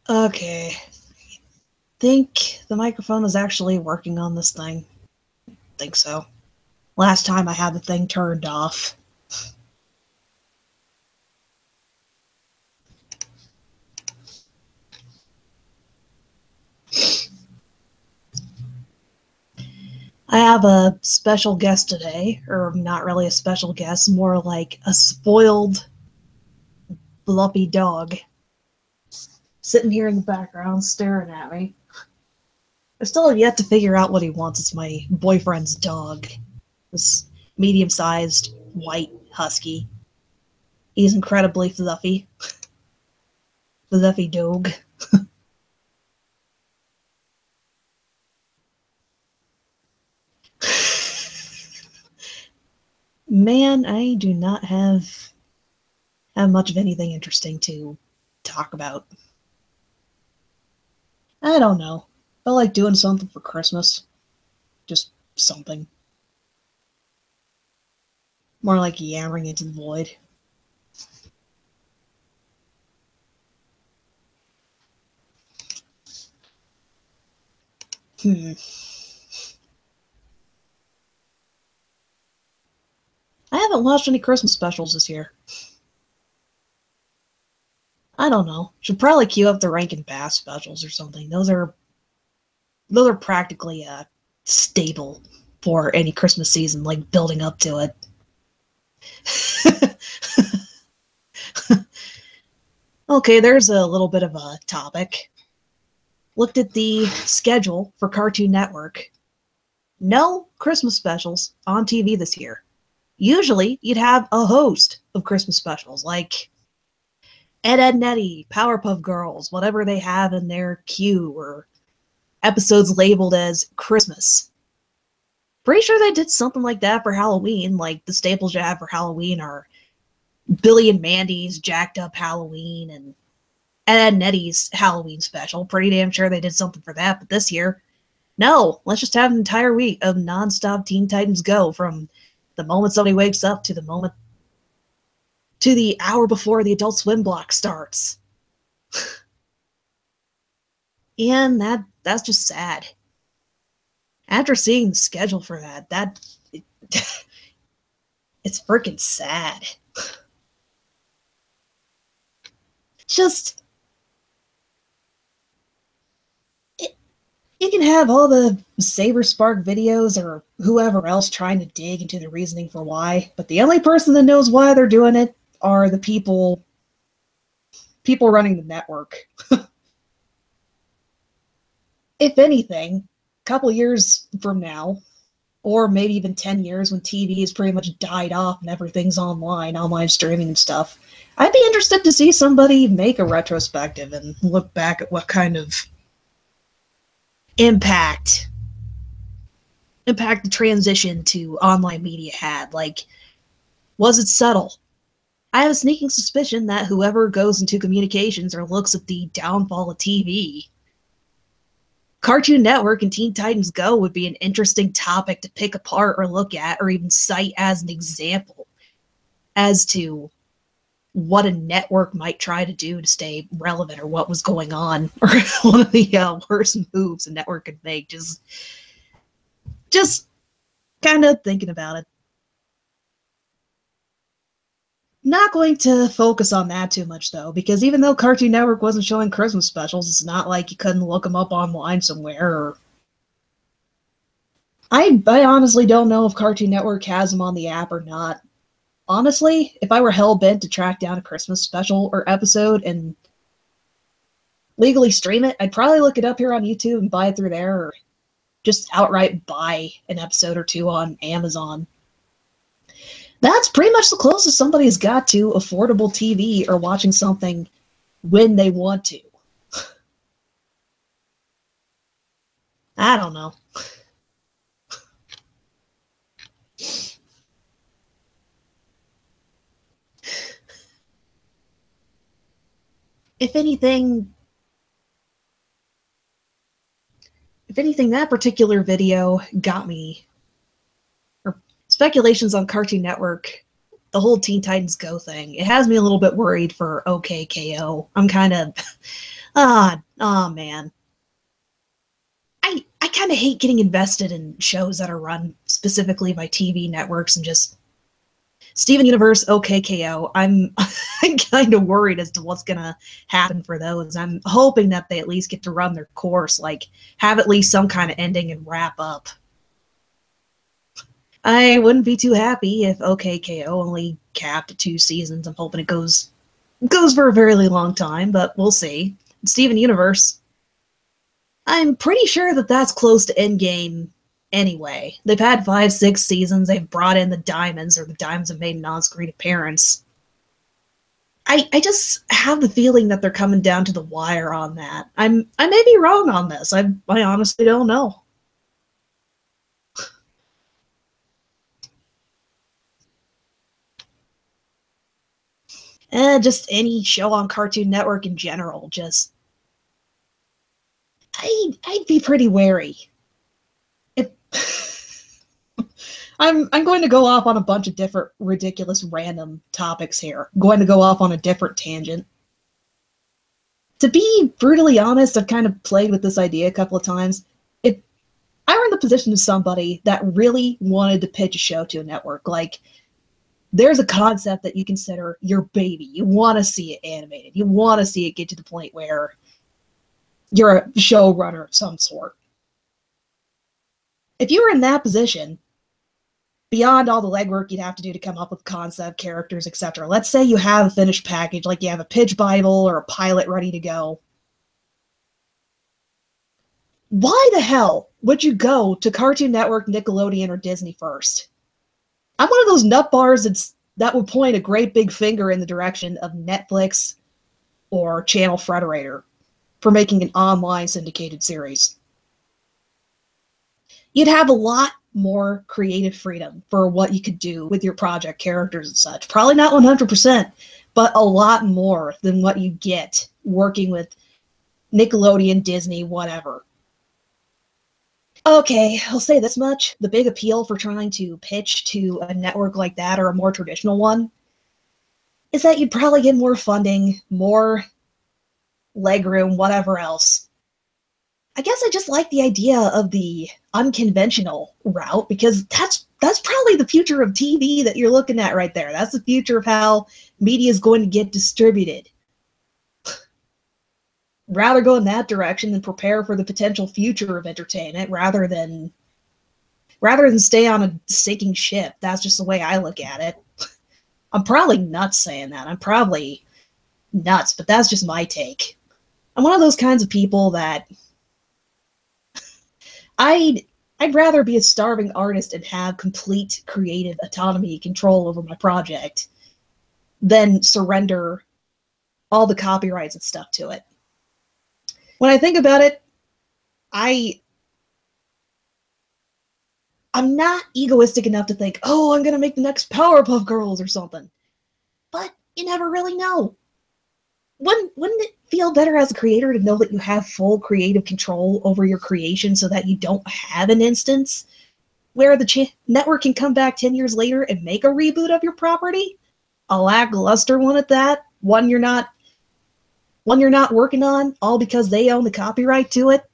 Okay. Think the microphone is actually working on this thing. Think so. Last time I had the thing turned off. I have a special guest today, or not really a special guest, more like a spoiled, fluffy dog sitting here in the background staring at me. I still have yet to figure out what he wants. It's my boyfriend's dog. This medium sized white husky. He's incredibly fluffy. Fluffy dog. Man, I do not have much of anything interesting to talk about. I don't know. I like doing something for Christmas. Just something. More like yammering into the void. Hmm. I haven't watched any Christmas specials this year. I don't know. Should probably queue up the Rankin Bass specials or something. Those are practically stable for any Christmas season, like building up to it. Okay, there's a little bit of a topic. Looked at the schedule for Cartoon Network. No Christmas specials on TV this year. Usually, you'd have a host of Christmas specials, like Ed, Edd n Eddy, Powerpuff Girls, whatever they have in their queue, or episodes labeled as Christmas. Pretty sure they did something like that for Halloween, like the staples you have for Halloween are Billy and Mandy's Jacked Up Halloween and Ed, Edd n Eddy's Halloween special. Pretty damn sure they did something for that, but this year, no, let's just have an entire week of nonstop Teen Titans Go from the moment somebody wakes up to the hour before the Adult Swim block starts. And that's just sad. After seeing the schedule for it's freaking sad. Just it, you can have all the Saber Spark videos or whoever else trying to dig into the reasoning for why, but the only person that knows why they're doing it are the people running the network. If anything, a couple years from now, or maybe even 10 years when TV has pretty much died off and everything's online streaming and stuff, I'd be interested to see somebody make a retrospective and look back at what kind of impact the transition to online media had. Like, was it subtle? I have a sneaking suspicion that whoever goes into communications or looks at the downfall of TV, Cartoon Network and Teen Titans Go would be an interesting topic to pick apart or look at or even cite as an example as to what a network might try to do to stay relevant or what was going on or one of the worst moves a network could make. Just kind of thinking about it. Not going to focus on that too much though, because even though Cartoon Network wasn't showing Christmas specials, it's not like you couldn't look them up online somewhere. Or I honestly don't know if Cartoon Network has them on the app or not. Honestly, if I were hell bent to track down a Christmas special or episode and legally stream it, I'd probably look it up here on YouTube and buy it through there, or just outright buy an episode or two on Amazon. That's pretty much the closest somebody's got to affordable TV or watching something when they want to. I don't know. If anything, that particular video got me, or speculations on Cartoon Network, the whole Teen Titans Go thing, it has me a little bit worried for OKKO. I'm kind of Man. I kind of hate getting invested in shows that are run specifically by TV networks and just Steven Universe, OKKO. I'm kind of worried as to what's gonna happen for those. I'm hoping that they at least get to run their course, like have at least some kind of ending and wrap up. I wouldn't be too happy if OKKO only capped at 2 seasons. I'm hoping it goes for a very long time, but we'll see. Steven Universe, I'm pretty sure that that's close to endgame anyway. They've had 5, 6 seasons. They've brought in the Diamonds, or the Diamonds have made an on-screen appearance. I just have the feeling that they're coming down to the wire on that. I may be wrong on this. I honestly don't know. Just any show on Cartoon Network in general, just I'd be pretty wary. I'm going to go off on a bunch of different ridiculous random topics here. I'm going to go off on a different tangent. To be brutally honest, I've kind of played with this idea a couple of times. If I were in the position of somebody that really wanted to pitch a show to a network, like there's a concept that you consider your baby. You want to see it animated. You want to see it get to the point where you're a showrunner of some sort. If you were in that position, beyond all the legwork you'd have to do to come up with concept, characters, etc. Let's say you have a finished package, like you have a pitch Bible or a pilot ready to go. Why the hell would you go to Cartoon Network, Nickelodeon, or Disney first? I'm one of those nut bars that would point a great big finger in the direction of Netflix or Channel Frederator for making an online syndicated series. You'd have a lot more creative freedom for what you could do with your project characters and such. Probably not 100%, but a lot more than what you get working with Nickelodeon, Disney, whatever. Okay, I'll say this much. The big appeal for trying to pitch to a network like that, or a more traditional one, is that you'd probably get more funding, more legroom, whatever else. I guess I just like the idea of the unconventional route, because that's probably the future of TV that you're looking at right there. That's the future of how media is going to get distributed. Rather go in that direction than prepare for the potential future of entertainment, rather than stay on a sinking ship. That's just the way I look at it. I'm probably nuts saying that. I'm probably nuts, but that's just my take. I'm one of those kinds of people that I'd rather be a starving artist and have complete creative autonomy, control over my project, than surrender all the copyrights and stuff to it. When I think about it, I'm not egoistic enough to think, oh, I'm going to make the next Powerpuff Girls or something. But you never really know. Wouldn't it feel better as a creator to know that you have full creative control over your creation, so that you don't have an instance where the network can come back 10 years later and make a reboot of your property? A lackluster one at that? One you're not working on, all because they own the copyright to it?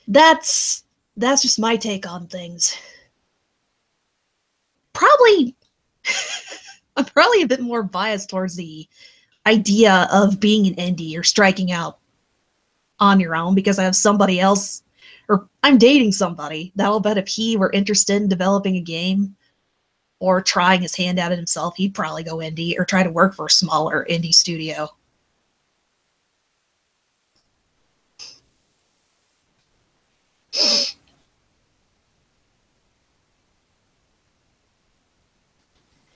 That's just my take on things. Probably, I'm probably a bit more biased towards the idea of being an indie or striking out on your own, because I have somebody else, or I'm dating somebody that I'll bet if he were interested in developing a game or trying his hand at it himself, he'd probably go indie or try to work for a smaller indie studio.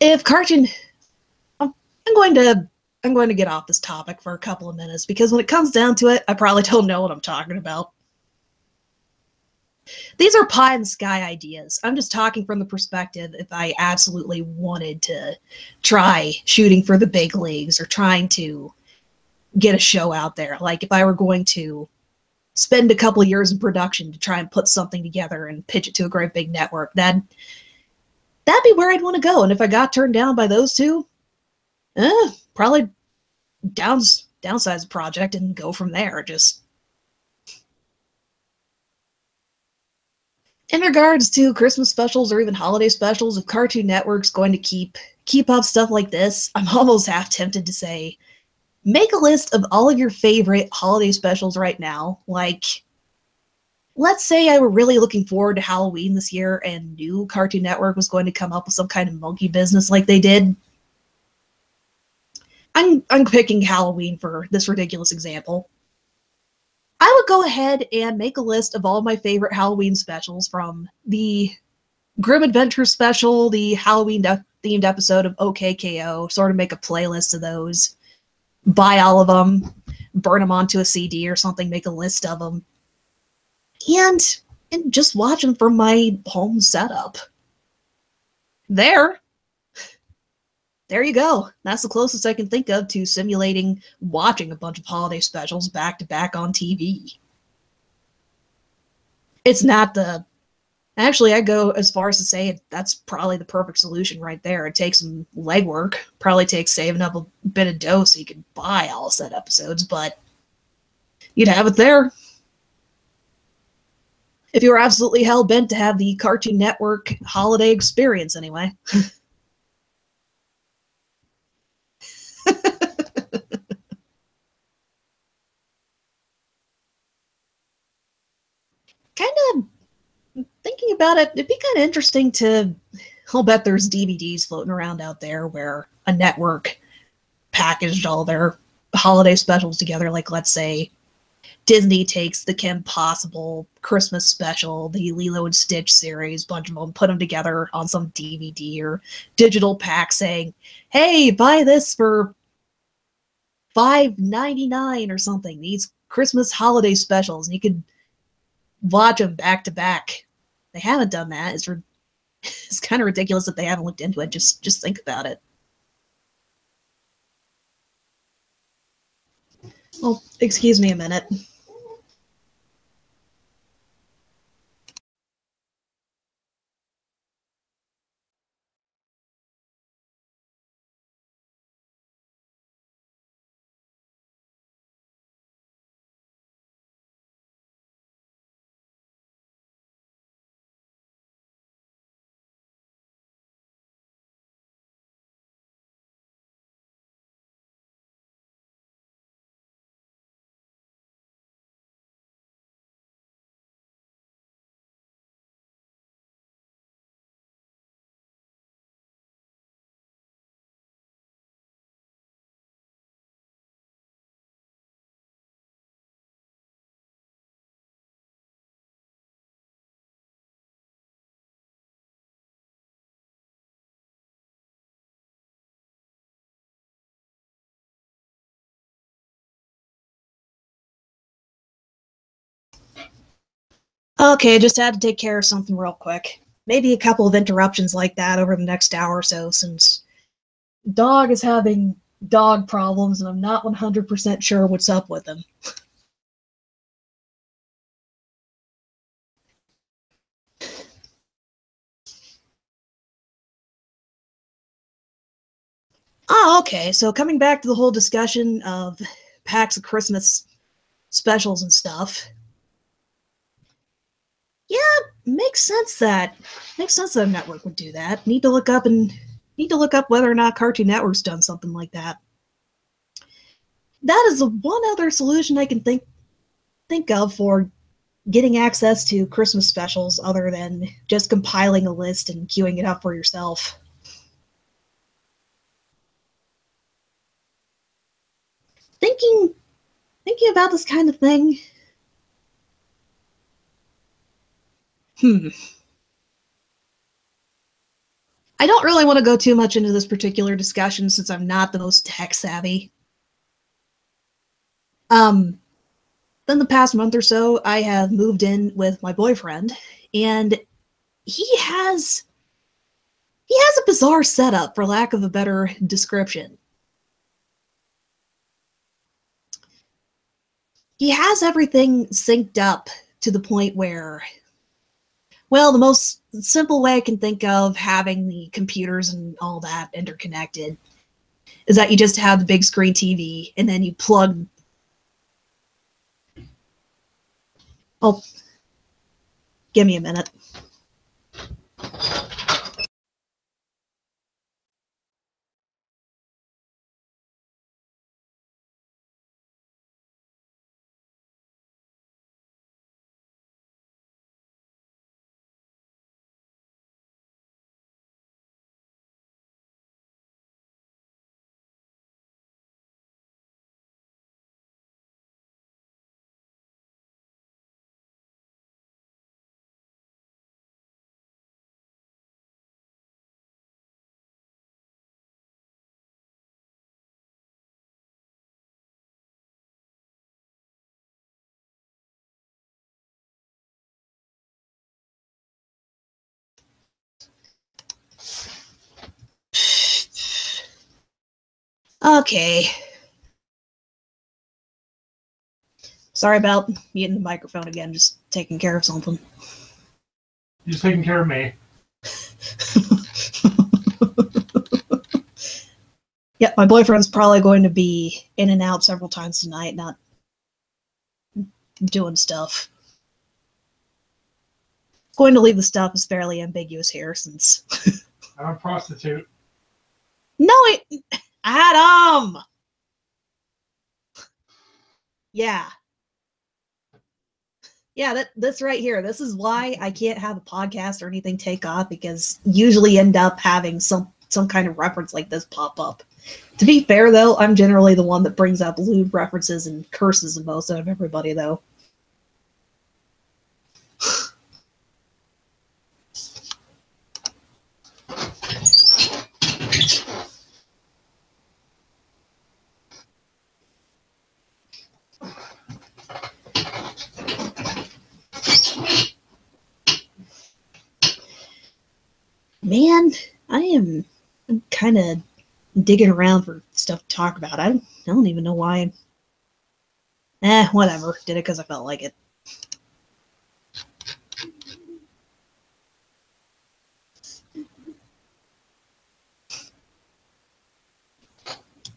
If Cartoon, I'm going to get off this topic for a couple of minutes, because when it comes down to it, I probably don't know what I'm talking about. These are pie in the sky ideas. I'm just talking from the perspective if I absolutely wanted to try shooting for the big leagues or trying to get a show out there. Like if I were going to spend a couple of years in production to try and put something together and pitch it to a great big network. That'd be where I'd want to go. And if I got turned down by those two, probably downsize the project and go from there. Just in regards to Christmas specials or even holiday specials, if Cartoon Network's going to keep up stuff like this, I'm almost half tempted to say, make a list of all of your favorite holiday specials right now. Like, let's say I were really looking forward to Halloween this year and knew Cartoon Network was going to come up with some kind of monkey business like they did. I'm picking Halloween for this ridiculous example. I would go ahead and make a list of all my favorite Halloween specials, from the Grim Adventure special, the Halloween themed episode of OKKO, sort of make a playlist of those, buy all of them, burn them onto a CD or something, make a list of them, and just watch them from my home setup. There you go. That's the closest I can think of to simulating watching a bunch of holiday specials back to back on TV. It's not the... Actually, I go as far as to say that's probably the perfect solution right there. It takes some legwork. Probably takes saving up a bit of dough so you could buy all set episodes, but you'd have it there. If you were absolutely hell-bent to have the Cartoon Network holiday experience, anyway. Kind of thinking about it, it'd be kind of interesting to... I'll bet there's DVDs floating around out there where a network packaged all their holiday specials together. Like, let's say Disney takes the Kim Possible Christmas special, the Lilo and Stitch series, bunch of them, put them together on some DVD or digital pack saying, hey, buy this for $5.99 or something. These Christmas holiday specials, and you could watch them back to back. They haven't done that. It's kind of ridiculous that they haven't looked into it. Just think about it. Oh, excuse me a minute. Okay, I just had to take care of something real quick. Maybe a couple of interruptions like that over the next hour or so, since dog is having dog problems and I'm not 100% sure what's up with him. Oh, okay. So coming back to the whole discussion of packs of Christmas specials and stuff. Yeah, makes sense that a network would do that. Need to look up whether or not Cartoon Network's done something like that. That is the one other solution I can think of for getting access to Christmas specials other than just compiling a list and queuing it up for yourself. Thinking about this kind of thing. I don't really want to go too much into this particular discussion since I'm not the most tech savvy. Then the past month or so, I have moved in with my boyfriend, and he has a bizarre setup, for lack of a better description. he has everything synced up to the point where, well, the most simple way I can think of having the computers and all that interconnected is that you just have the big screen TV and then you plug. Oh, give me a minute. Okay. Sorry about muting the microphone again, just taking care of something. You're taking care of me. Yeah, my boyfriend's probably going to be in and out several times tonight, not doing stuff. Going to leave the stuff is fairly ambiguous here since... I'm a prostitute. No, Adam! Yeah. Yeah, this right here. This is why I can't have a podcast or anything take off, because usually end up having some kind of reference like this pop up. To be fair, though, I'm generally the one that brings up lewd references and curses the most out of everybody, though. Man, I'm kind of digging around for stuff to talk about. I don't even know why. Whatever. Did it because I felt like it.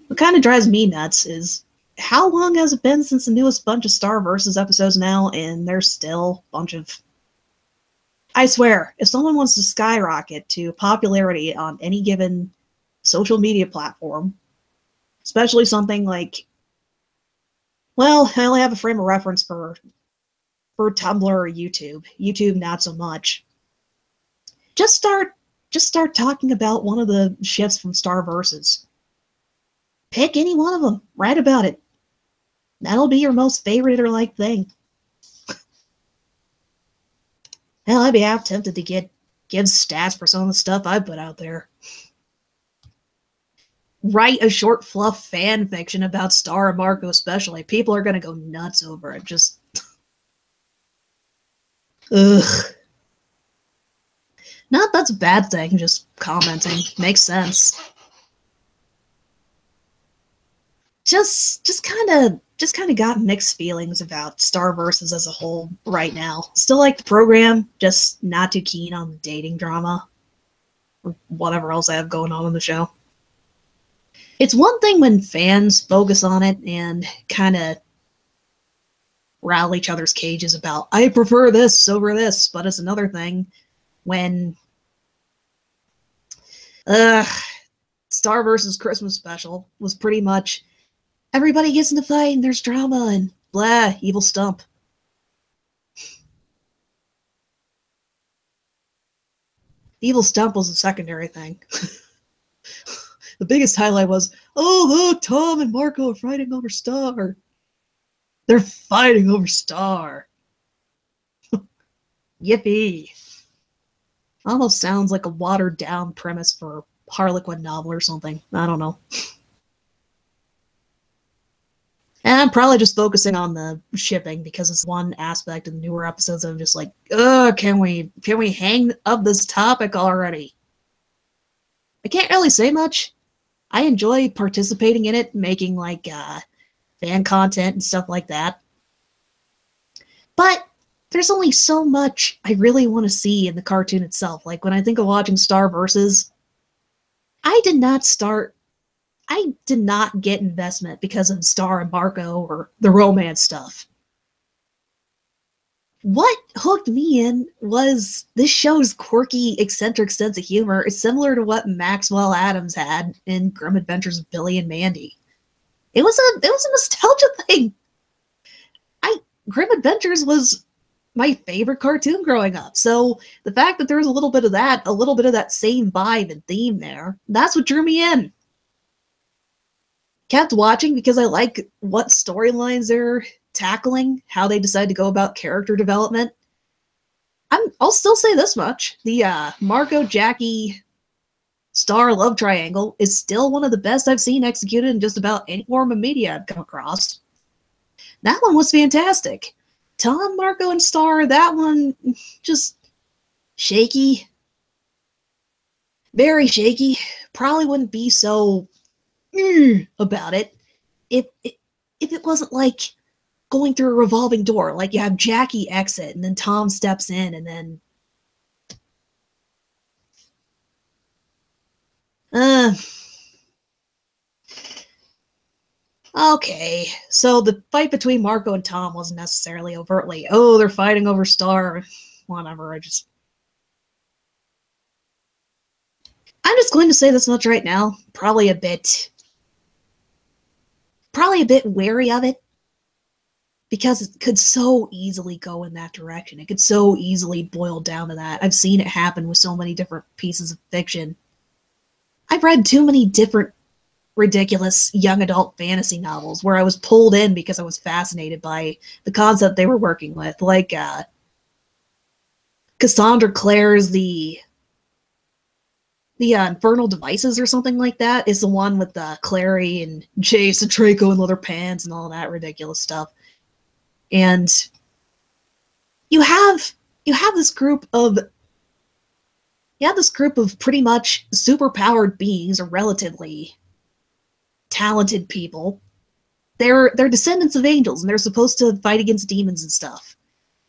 What kind of drives me nuts is how long has it been since the newest bunch of Star Versus episodes now, and there's still a bunch of... I swear, if someone wants to skyrocket to popularity on any given social media platform, especially something like... Well, I only have a frame of reference for Tumblr or YouTube. YouTube, not so much. Just start talking about one of the ships from Star Versus. Pick any one of them. Write about it. That'll be your most favorite or liked thing. Hell, I'd be half tempted to give stats for some of the stuff I put out there. Write a short fluff fan fiction about Star and Marco especially. People are gonna go nuts over it. Just... Ugh. Not that's a bad thing, just commenting. Makes sense. Just kind of got mixed feelings about Star Versus as a whole right now. Still like the program, just not too keen on the dating drama or whatever else I have going on in the show. It's one thing when fans focus on it and kind of rattle each other's cages about, I prefer this over this, but it's another thing when Star Versus Christmas Special was pretty much everybody gets in a fight and there's drama and blah, evil stump. The evil stump was a secondary thing. The biggest highlight was, oh look, Tom and Marco are fighting over Star. They're fighting over Star. Yippee. Almost sounds like a watered down premise for a Harlequin novel or something. I don't know. And I'm probably just focusing on the shipping because it's one aspect of the newer episodes I'm just like, ugh, can we hang up this topic already? I can't really say much. I enjoy participating in it, making like fan content and stuff like that. But there's only so much I really want to see in the cartoon itself. Like when I think of watching Star Versus, I did not get investment because of Star and Marco or the romance stuff. What hooked me in was this show's quirky, eccentric sense of humor is similar to what Maxwell Adams had in Grim Adventures of Billy and Mandy. It was a nostalgia thing. Grim Adventures was my favorite cartoon growing up. So the fact that there was a little bit of that same vibe and theme there, that's what drew me in. Kept watching because I like what storylines they're tackling, how they decide to go about character development. I'll still say this much. The Marco, Jackie, Star love triangle is still one of the best I've seen executed in just about any form of media I've come across. That one was fantastic. Tom, Marco, and Star, that one just shaky. Very shaky. Probably wouldn't be so about it if it wasn't like going through a revolving door. Like you have Jackie exit and then Tom steps in and then okay, so the fight between Marco and Tom wasn't necessarily overtly, oh, they're fighting over Star. Whatever, I'm just going to say this much right now. Probably a bit wary of it. Because it could so easily go in that direction. It could so easily boil down to that. I've seen it happen with so many different pieces of fiction. I've read too many different ridiculous young adult fantasy novels where I was pulled in because I was fascinated by the concept they were working with. Like Cassandra Clare's the Infernal Devices or something like that is the one with Clary and Jace and Draco and leather pants and all that ridiculous stuff. And you have this group of pretty much superpowered beings or relatively talented people. They're descendants of angels and they're supposed to fight against demons and stuff.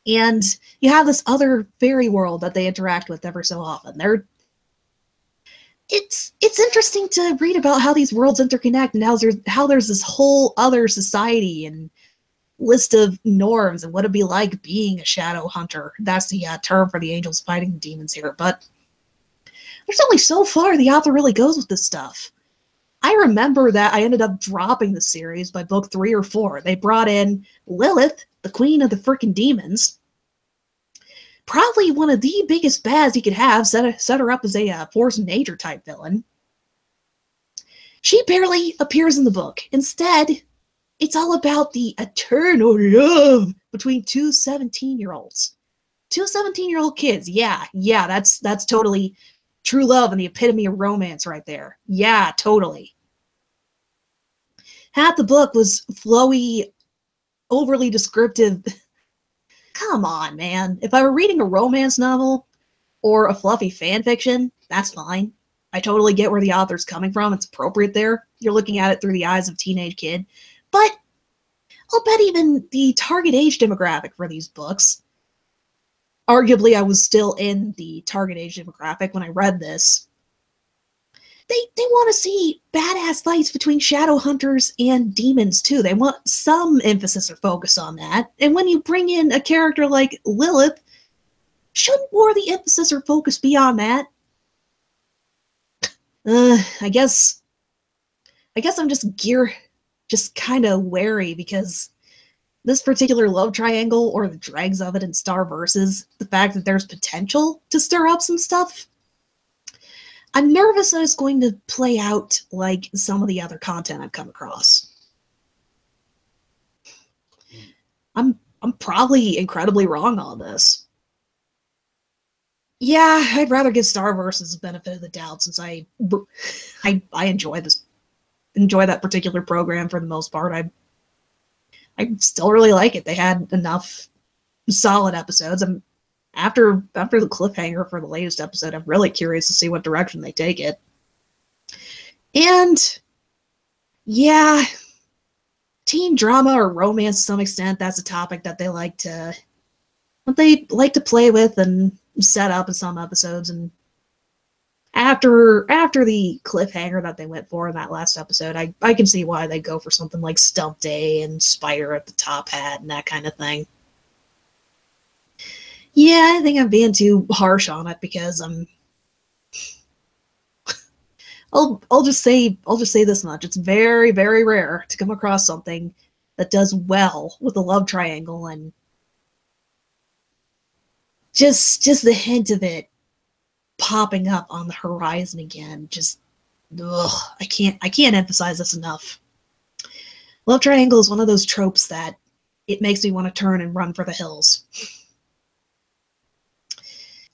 And you have this other fairy world that they interact with ever so often. It's interesting to read about how these worlds interconnect and how there's this whole other society and list of norms and what it'd be like being a shadow hunter. That's the term for the angels fighting the demons here. But there's only so far the author really goes with this stuff. I remember that I ended up dropping the series by book 3 or 4. They brought in Lilith, the queen of the frickin' demons. Probably one of the biggest bads you could have, set her up as a force of nature type villain. She barely appears in the book. Instead, it's all about the eternal love between two 17-year-olds. Two 17-year-old kids. Yeah, that's totally true love and the epitome of romance right there. Yeah, totally. Half the book was flowy, overly descriptive. Come on, man. If I were reading a romance novel or a fluffy fan fiction, that's fine. I totally get where the author's coming from. It's appropriate there. You're looking at it through the eyes of a teenage kid. But I'll bet even the target age demographic for these books, arguably I was still in the target age demographic when I read this, they want to see badass fights between shadow hunters and demons too. They want some emphasis or focus on that. And when you bring in a character like Lilith, shouldn't more of the emphasis or focus be on that? I guess I'm just kind of wary because this particular love triangle or the dregs of it in Star Versus, the fact that there's potential to stir up some stuff, I'm nervous that it's going to play out like some of the other content I've come across. I'm probably incredibly wrong on this. Yeah, I'd rather give Star Versus the benefit of the doubt since I enjoy that particular program for the most part. I still really like it. They had enough solid episodes. After the cliffhanger for the latest episode, I'm really curious to see what direction they take it. And yeah, teen drama or romance to some extent, that's a topic that they like to what they like to play with and set up in some episodes. And after the cliffhanger that they went for in that last episode, I can see why they go for something like Stump Day and Spider at the top hat and that kind of thing. Yeah, I think I'm being too harsh on it because I'll just say this much. It's very, very rare to come across something that does well with a love triangle, and just the hint of it popping up on the horizon again. Just I can't emphasize this enough. Love triangle is one of those tropes that it makes me want to turn and run for the hills.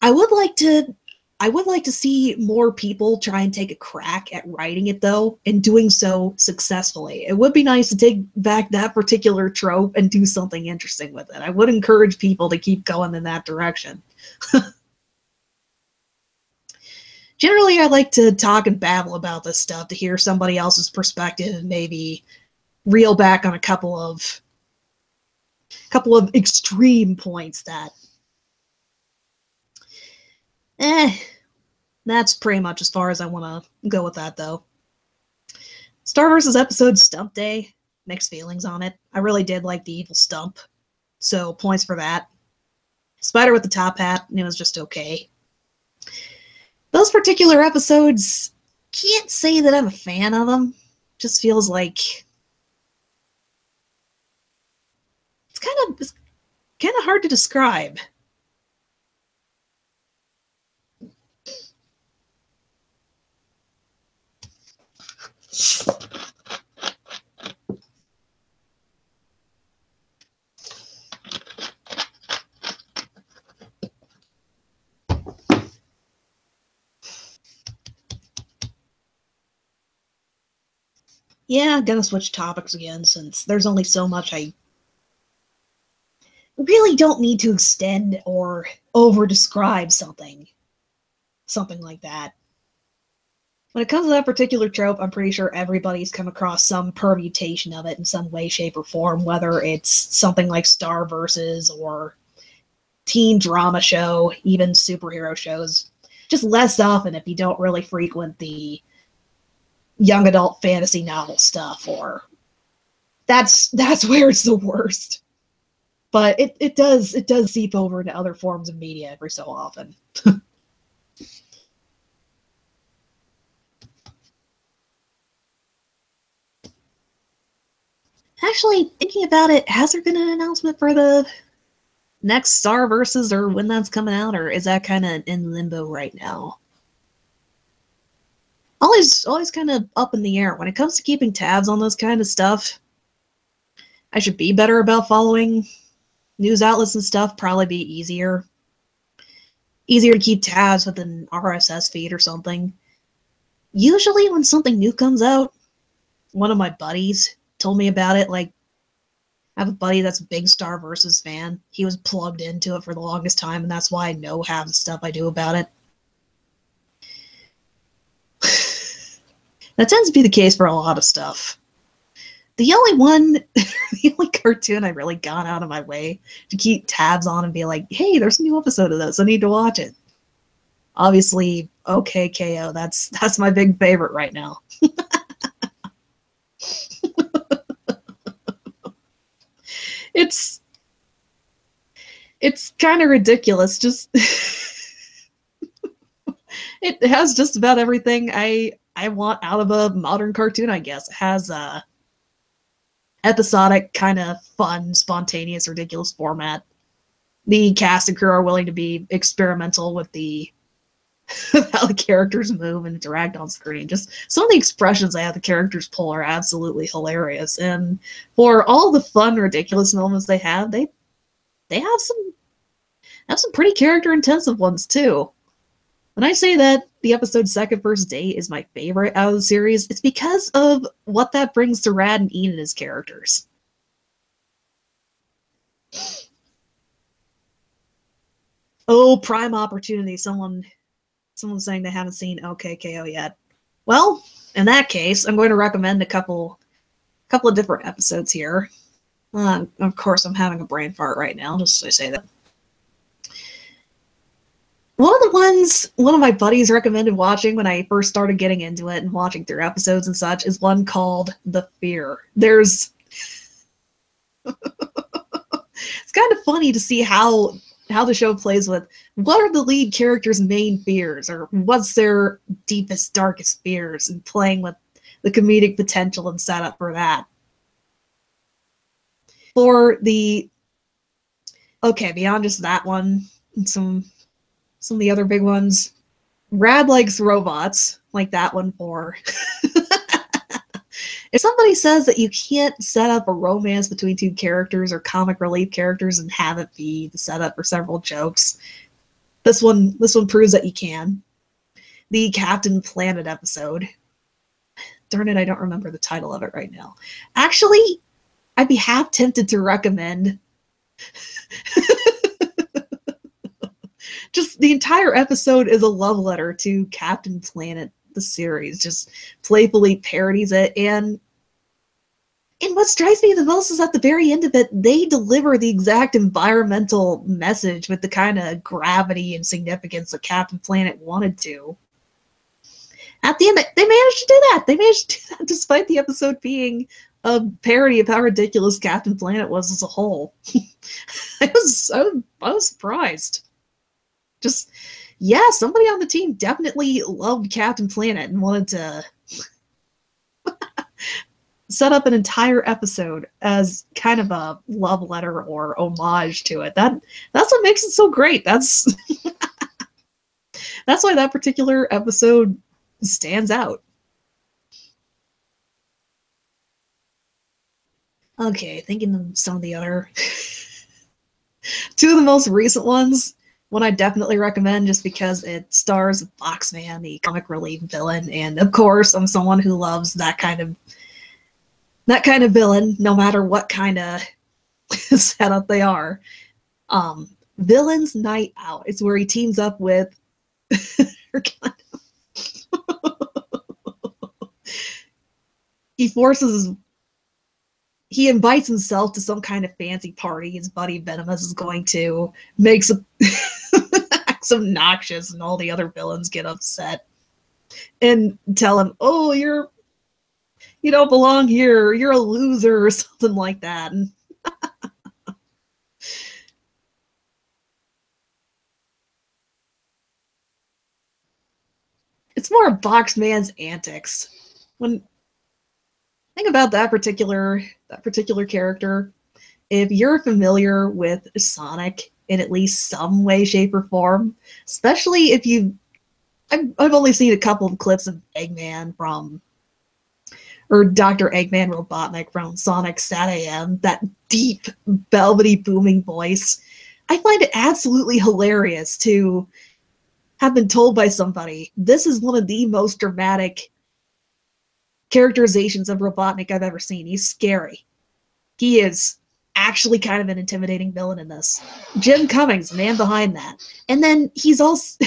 I would like to see more people try and take a crack at writing it, though, and doing so successfully. It would be nice to take back that particular trope and do something interesting with it. I would encourage people to keep going in that direction. Generally, I like to talk and babble about this stuff to hear somebody else's perspective and maybe reel back on a couple of extreme points that that's pretty much as far as I want to go with that, though. Star vs. Episode Stump Day, mixed feelings on it. I really did like the evil Stump, so points for that. Spider with the top hat, it was just okay. Those particular episodes, can't say that I'm a fan of them. Just feels like it's kind of hard to describe. Yeah, I'm gonna switch topics again since there's only so much I really don't need to extend or over-describe something like that. When it comes to that particular trope, I'm pretty sure everybody's come across some permutation of it in some way, shape, or form, whether it's something like Star Versus or teen drama show, even superhero shows. Just less often if you don't really frequent the young adult fantasy novel stuff, or that's where it's the worst. But it does seep over into other forms of media every so often. Actually, thinking about it, has there been an announcement for the next Star Versus or when that's coming out, or is that kind of in limbo right now? Always kind of up in the air. When it comes to keeping tabs on this kind of stuff, I should be better about following news outlets and stuff. Probably be easier to keep tabs with an RSS feed or something. Usually when something new comes out, one of my buddies told me about it. Like, I have a buddy that's a big Star Versus fan. He was plugged into it for the longest time, and that's why I know half the stuff I do about it. That tends to be the case for a lot of stuff. The only cartoon I really got out of my way to keep tabs on and be like, hey, there's a new episode of this, I need to watch it. Obviously, OK K.O. That's my big favorite right now. It's kind of ridiculous. Just it has just about everything I want out of a modern cartoon, I guess. It has a episodic, kind of fun, spontaneous, ridiculous format. The cast and crew are willing to be experimental with how the characters move and interact on screen. Just some of the expressions they have the characters pull are absolutely hilarious. And for all the fun, ridiculous moments they have have some pretty character-intensive ones, too. When I say that the episode Second First Date is my favorite out of the series, it's because of what that brings to Rad and Enid as characters. Oh, prime opportunity. Someone's saying they haven't seen OK K.O. yet. Well, in that case, I'm going to recommend a couple of different episodes here. Of course, I'm having a brain fart right now, just so I say that. the ones one of my buddies recommended watching when I first started getting into it and watching through episodes and such is one called The Fear. It's kind of funny to see how the show plays with what are the lead characters' main fears, or what's their deepest, darkest fears, and playing with the comedic potential and setup for that. Beyond just that one, and some of the other big ones, Rad likes robots, like that one for. If somebody says that you can't set up a romance between two characters or comic relief characters and have it be the setup for several jokes, this one proves that you can. The Captain Planet episode. Darn it, I don't remember the title of it right now. Actually, I'd be half tempted to recommend. Just the entire episode is a love letter to Captain Planet, the series. Just playfully parodies it, and what strikes me the most is at the very end of it, they deliver the exact environmental message with the kind of gravity and significance that Captain Planet wanted to. At the end, they managed to do that. They managed to do that despite the episode being a parody of how ridiculous Captain Planet was as a whole. I was surprised. Just, yeah, somebody on the team definitely loved Captain Planet and wanted to set up an entire episode as kind of a love letter or homage to it. That's what makes it so great. That's why that particular episode stands out. Okay, thinking of some of the other two of the most recent ones. One I definitely recommend just because it stars Boxman, the comic relief villain, and of course I'm someone who loves that kind of villain, no matter what kind of setup they are. Villain's Night Out. It's where he teams up with he invites himself to some kind of fancy party. His buddy Venomous is going to make some acts obnoxious, and all the other villains get upset and tell him, "Oh, you don't belong here. You're a loser," or something like that. And it's more of Boxman's antics. Think about that particular character. If you're familiar with Sonic in at least some way, shape, or form, especially if I've only seen a couple of clips of Eggman or Dr. Eggman Robotnik from Sonic SatAM, that deep, velvety, booming voice. I find it absolutely hilarious to have been told by somebody, this is one of the most dramatic characterizations of Robotnik I've ever seen. He's scary. He is actually kind of an intimidating villain in this. Jim Cummings, man behind that. And then he's also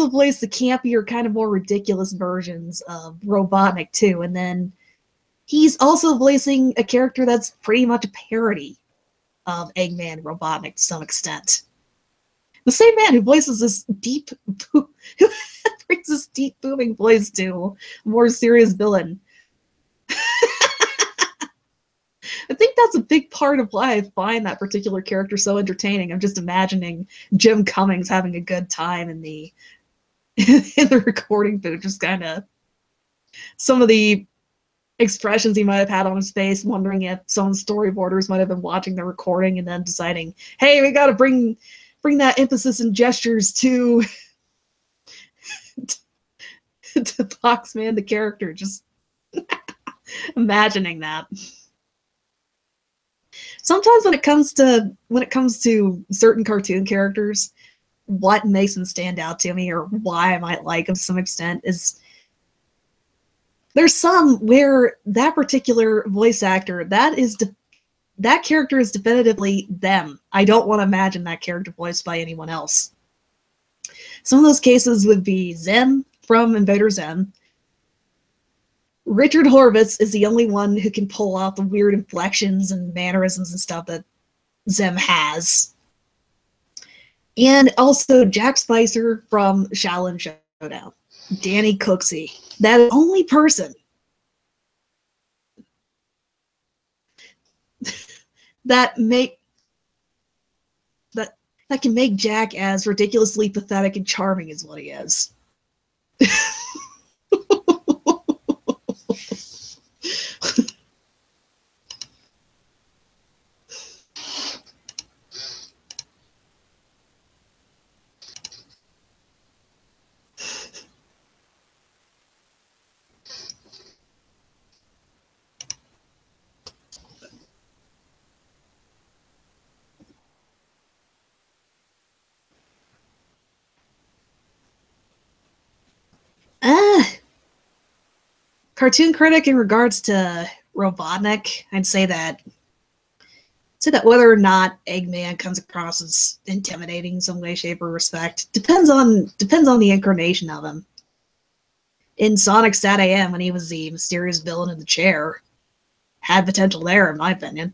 voiced the campier, kind of more ridiculous versions of Robotnik too. And then he's also voicing a character that's pretty much a parody of Eggman Robotnik to some extent. The same man who voices this deep brings this deep booming voice to a more serious villain. I think that's a big part of why I find that particular character so entertaining. I'm just imagining Jim Cummings having a good time in the recording booth, just kind of some of the expressions he might have had on his face, wondering if some storyboarders might have been watching the recording and then deciding, hey, we got to bring that emphasis and gestures to Boxman the character. Just imagining that. Sometimes when it comes to certain cartoon characters, what makes them stand out to me, or why I might like them to some extent, is there's some where that particular voice actor, that character is definitively them. I don't want to imagine that character voiced by anyone else. Some of those cases would be Zim from Invader Zim. Richard Horvitz is the only one who can pull off the weird inflections and mannerisms and stuff that Zim has. And also Jack Spicer from Shaolin Showdown. Danny Cooksey. That is the only person that that can make Jack as ridiculously pathetic and charming as what he is. Cartoon critic in regards to Robotnik, I'd say that whether or not Eggman comes across as intimidating in some way, shape, or respect depends on the incarnation of him. In Sonic Sat AM, when he was the mysterious villain in the chair, had potential there, in my opinion.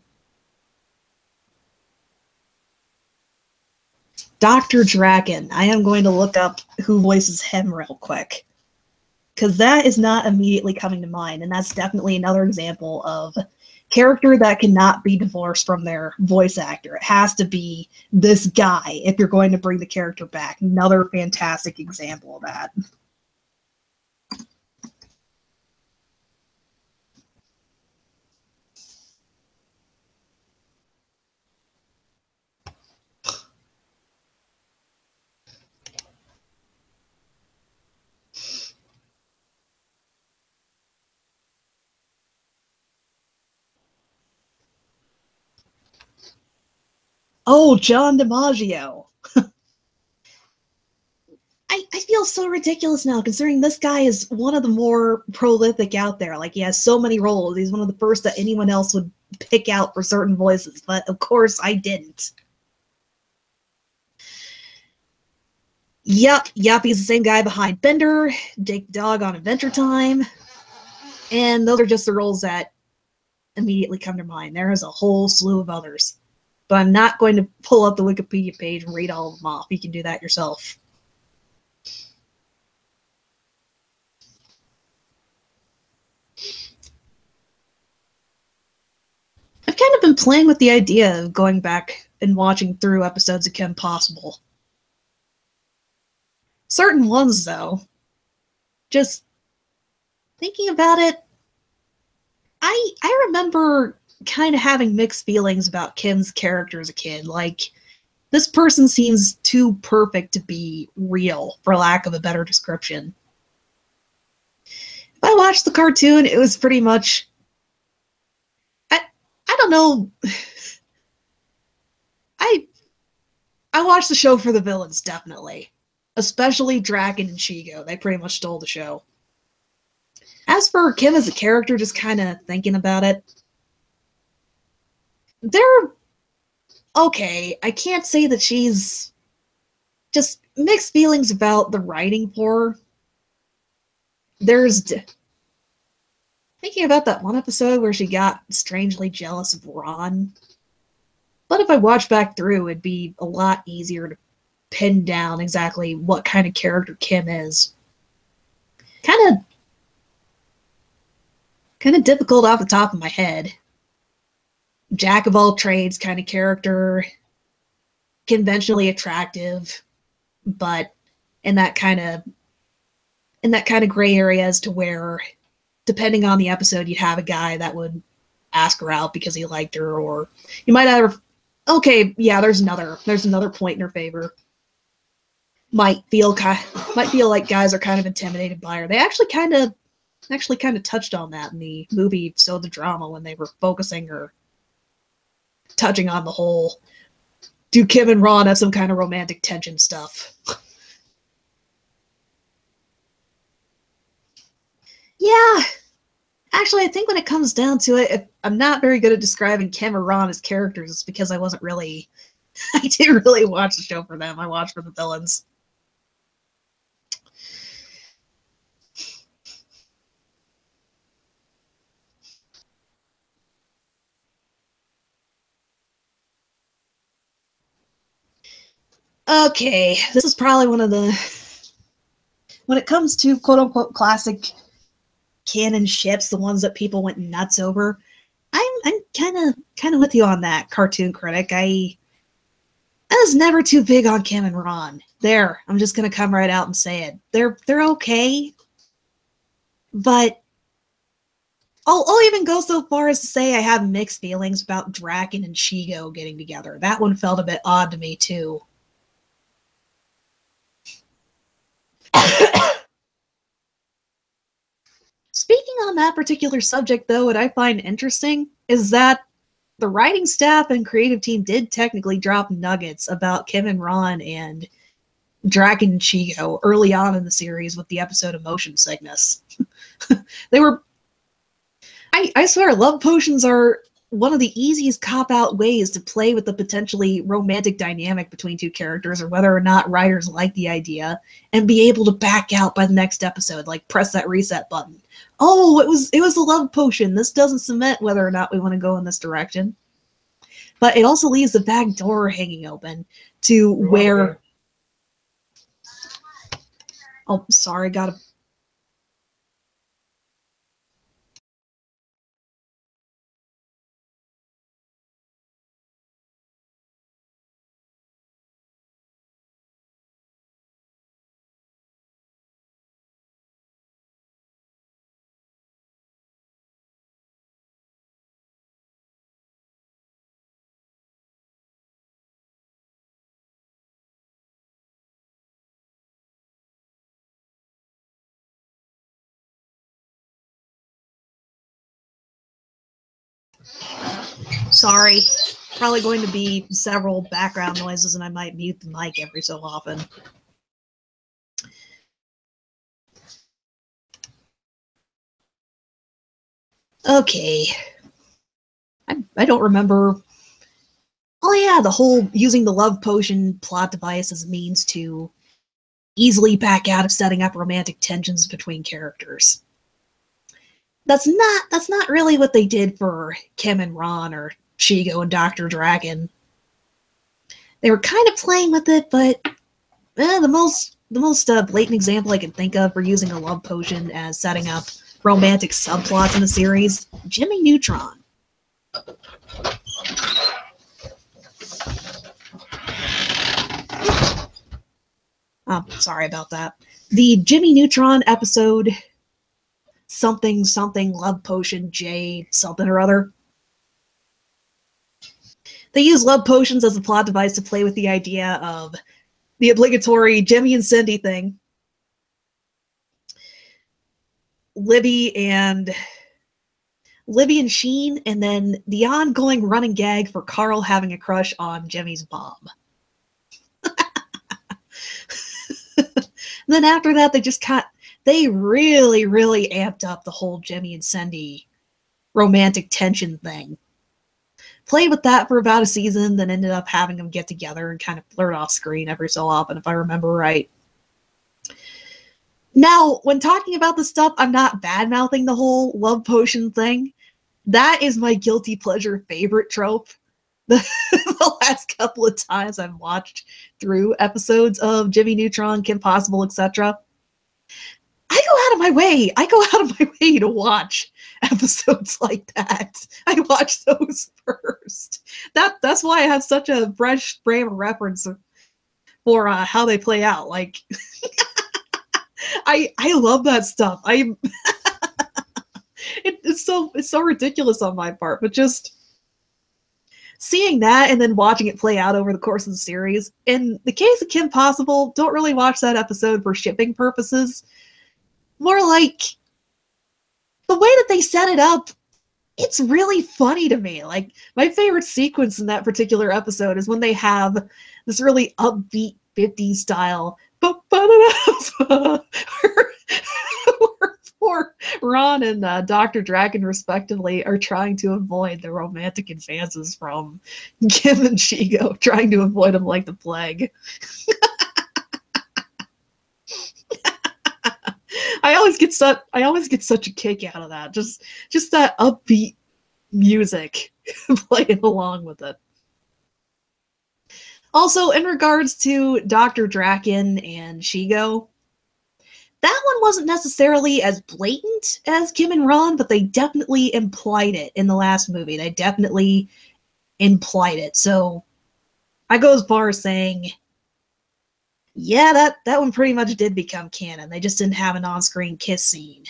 Dr. Draken. I am going to look up who voices him real quick, because that is not immediately coming to mind, and that's definitely another example of character that cannot be divorced from their voice actor. It has to be this guy if you're going to bring the character back. Another fantastic example of that. Oh, John DiMaggio. I feel so ridiculous now, considering this guy is one of the more prolific out there. Like, he has so many roles. He's one of the first that anyone else would pick out for certain voices, but of course I didn't. Yep, he's the same guy behind Bender, Jake Dog on Adventure Time, and those are just the roles that immediately come to mind. There is a whole slew of others, but I'm not going to pull up the Wikipedia page and read all of them off. You can do that yourself. I've kind of been playing with the idea of going back and watching through episodes of Kim Possible. Certain ones, though, just thinking about it, I remember kind of having mixed feelings about Kim's character as a kid. Like, this person seems too perfect to be real, for lack of a better description. If I watched the cartoon, it was pretty much... I don't know. I watched the show for the villains, definitely. Especially Draken and Shigo. They pretty much stole the show. As for Kim as a character, just kind of thinking about it, they're okay. I can't say that she's just mixed feelings about the writing for her. There's thinking about that one episode where she got strangely jealous of Ron. But if I watch back through, it'd be a lot easier to pin down exactly what kind of character Kim is. Kind of difficult off the top of my head. Jack of all trades kind of character, conventionally attractive, but in that kind of gray area as to where, depending on the episode, you'd have a guy that would ask her out because he liked her, or you might have okay, yeah, there's another point in her favor. Might feel like guys are kind of intimidated by her. They actually kind of touched on that in the movie So the Drama when they were focusing or touching on the whole do Kim and Ron have some kind of romantic tension stuff. Yeah. Actually, I think when it comes down to it, if I'm not very good at describing Kim or Ron as characters, it's because I didn't really watch the show for them. I watched for the villains. Okay, this is probably one of the... When it comes to quote-unquote classic canon ships, the ones that people went nuts over, I'm kind of with you on that, Cartoon Critic. I was never too big on Kim and Ron. There, I'm just gonna come right out and say it. They're okay, but I'll even go so far as to say I have mixed feelings about Draken and Shigo getting together. That one felt a bit odd to me too. Speaking on that particular subject, though, what I find interesting is that the writing staff and creative team did technically drop nuggets about Kim and Ron and Draken and Shigo early on in the series with the episode of Motion Sickness. They were... I swear, love potions are one of the easiest cop-out ways to play with the potentially romantic dynamic between two characters, or whether or not writers like the idea, and be able to back out by the next episode, like press that reset button. Oh, it was a love potion. This doesn't cement whether or not we want to go in this direction. But it also leaves the back door hanging open to where... Oh, sorry, gotta... Sorry. Probably going to be several background noises, and I might mute the mic every so often. Okay. I don't remember... Oh yeah, the whole using the love potion plot device as a means to easily back out of setting up romantic tensions between characters. That's not really what they did for Kim and Ron or Shigo and Dr. Draken. They were kind of playing with it, but the most blatant example I can think of for using a love potion as setting up romantic subplots in the series, Jimmy Neutron. Oh, sorry about that. The Jimmy Neutron episode, something love potion J something or other. They use love potions as a plot device to play with the idea of the obligatory Jimmy and Cindy thing. Libby and Sheen, and then the ongoing running gag for Carl having a crush on Jimmy's mom. Then after that, they really amped up the whole Jimmy and Cindy romantic tension thing. Played with that for about a season, then ended up having them get together and kind of flirt off screen every so often, if I remember right. Now, when talking about this stuff, I'm not bad-mouthing the whole love potion thing. That is my guilty pleasure favorite trope. The last couple of times I've watched through episodes of Jimmy Neutron, Kim Possible, etc. I go out of my way to watch episodes like that. I watch those first. That's why I have such a fresh frame of reference for how they play out. Like, I love that stuff. It's so ridiculous on my part, but just seeing that and then watching it play out over the course of the series. In the case of Kim Possible, don't really watch that episode for shipping purposes. More like the way that they set it up, it's really funny to me. Like, my favorite sequence in that particular episode is when they have this really upbeat 50s style where Ron and Dr. Draken, respectively, are trying to avoid the romantic advances from Kim and Shigo, trying to avoid them like the plague. I always get such a kick out of that. Just that upbeat music playing along with it. Also, in regards to Dr. Draken and Shigo, that one wasn't necessarily as blatant as Kim and Ron, but they definitely implied it in the last movie. They definitely implied it. So I go as far as saying, yeah, that one pretty much did become canon. They just didn't have an on-screen kiss scene.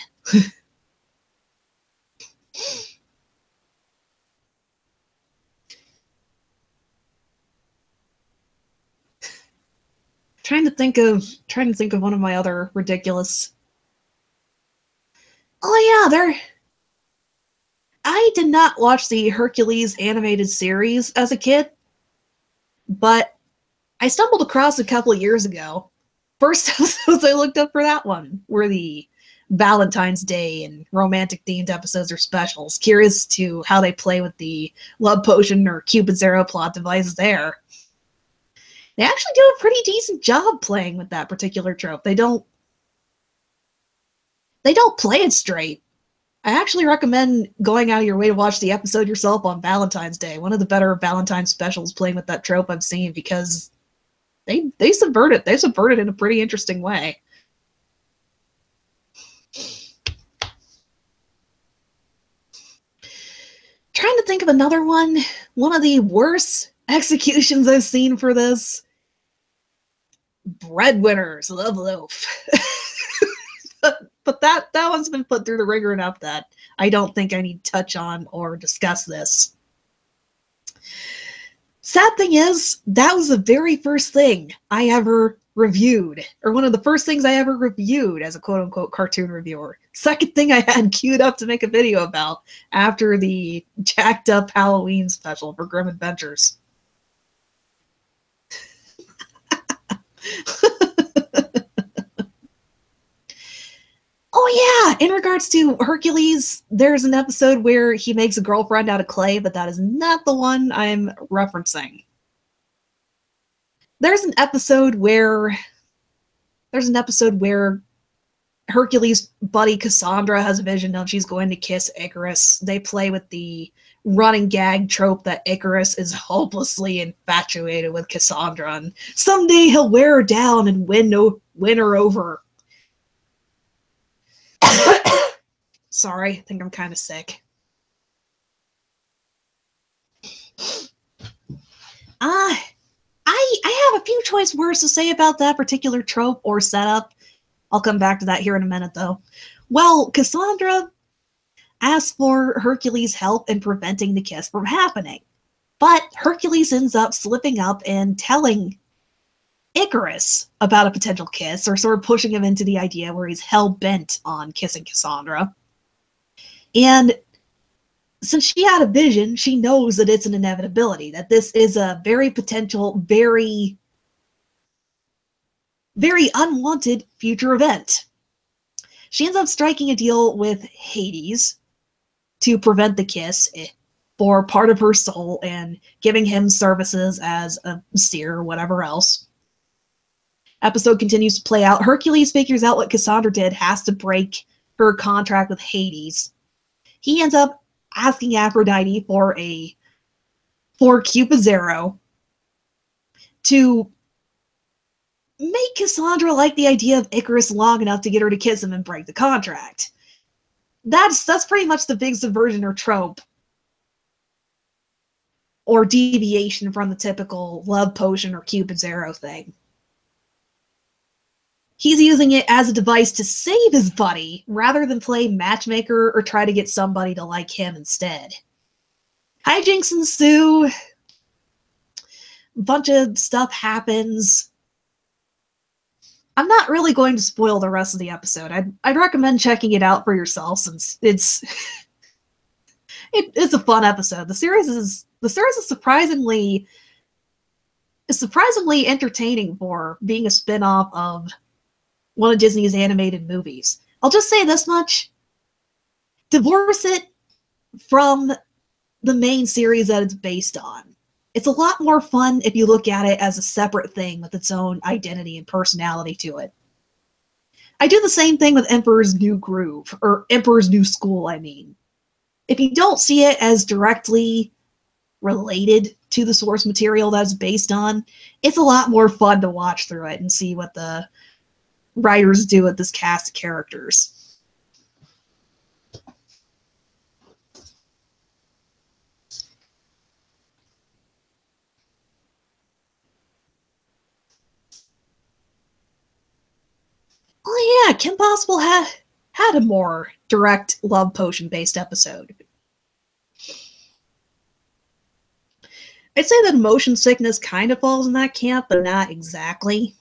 Trying to think of one of my other ridiculous. Oh yeah, I did not watch the Hercules animated series as a kid, but I stumbled across a couple of years ago. First episodes I looked up for that one were the Valentine's Day and romantic themed episodes or specials. Curious to how they play with the love potion or Cupid's arrow plot device there. They actually do a pretty decent job playing with that particular trope. They don't play it straight. I actually recommend going out of your way to watch the episode yourself on Valentine's Day. One of the better Valentine's specials playing with that trope I've seen, because they subvert it. They subvert it in a pretty interesting way. Trying to think of another one. One of the worst executions I've seen for this. Breadwinners, Love Loaf. But that one's been put through the ringer enough that I don't think I need to touch on or discuss this. Sad thing is, that was the very first thing I ever reviewed, or one of the first things I ever reviewed as a quote-unquote cartoon reviewer. Second thing I had queued up to make a video about after the jacked up Halloween special for Grim Adventures. Oh yeah, in regards to Hercules, there's an episode where he makes a girlfriend out of clay, but that is not the one I'm referencing. There's an episode where Hercules' buddy Cassandra has a vision and she's going to kiss Icarus. They play with the running gag trope that Icarus is hopelessly infatuated with Cassandra, and someday he'll wear her down and win her over. Sorry, I think I'm kind of sick. I have a few choice words to say about that particular trope or setup. I'll come back to that here in a minute, though. Well, Cassandra asks for Hercules' help in preventing the kiss from happening, but Hercules ends up slipping up and telling Icarus about a potential kiss, or sort of pushing him into the idea where he's hell-bent on kissing Cassandra. And since she had a vision, she knows that it's an inevitability, that this is a very potential, very, very unwanted future event. She ends up striking a deal with Hades to prevent the kiss for part of her soul and giving him services as a seer or whatever else. Episode continues to play out. Hercules figures out what Cassandra did, has to break her contract with Hades. He ends up asking Aphrodite for Cupid's arrow to make Cassandra like the idea of Icarus long enough to get her to kiss him and break the contract. That's pretty much the big subversion or trope, or deviation from the typical love potion or Cupid's arrow thing. He's using it as a device to save his buddy, rather than play matchmaker or try to get somebody to like him instead. Hijinks ensue. A bunch of stuff happens. I'm not really going to spoil the rest of the episode. I'd recommend checking it out for yourself, since it's a fun episode. The series is surprisingly entertaining for being a spin-off of one of Disney's animated movies. I'll just say this much. Divorce it from the main series that it's based on. It's a lot more fun if you look at it as a separate thing with its own identity and personality to it. I do the same thing with Emperor's New Groove, or Emperor's New School, I mean. If you don't see it as directly related to the source material that's based on, it's a lot more fun to watch through it and see what the writers do with this cast of characters. Oh yeah, Kim Possible had a more direct love potion based episode. I'd say that Motion Sickness kind of falls in that camp, but not exactly.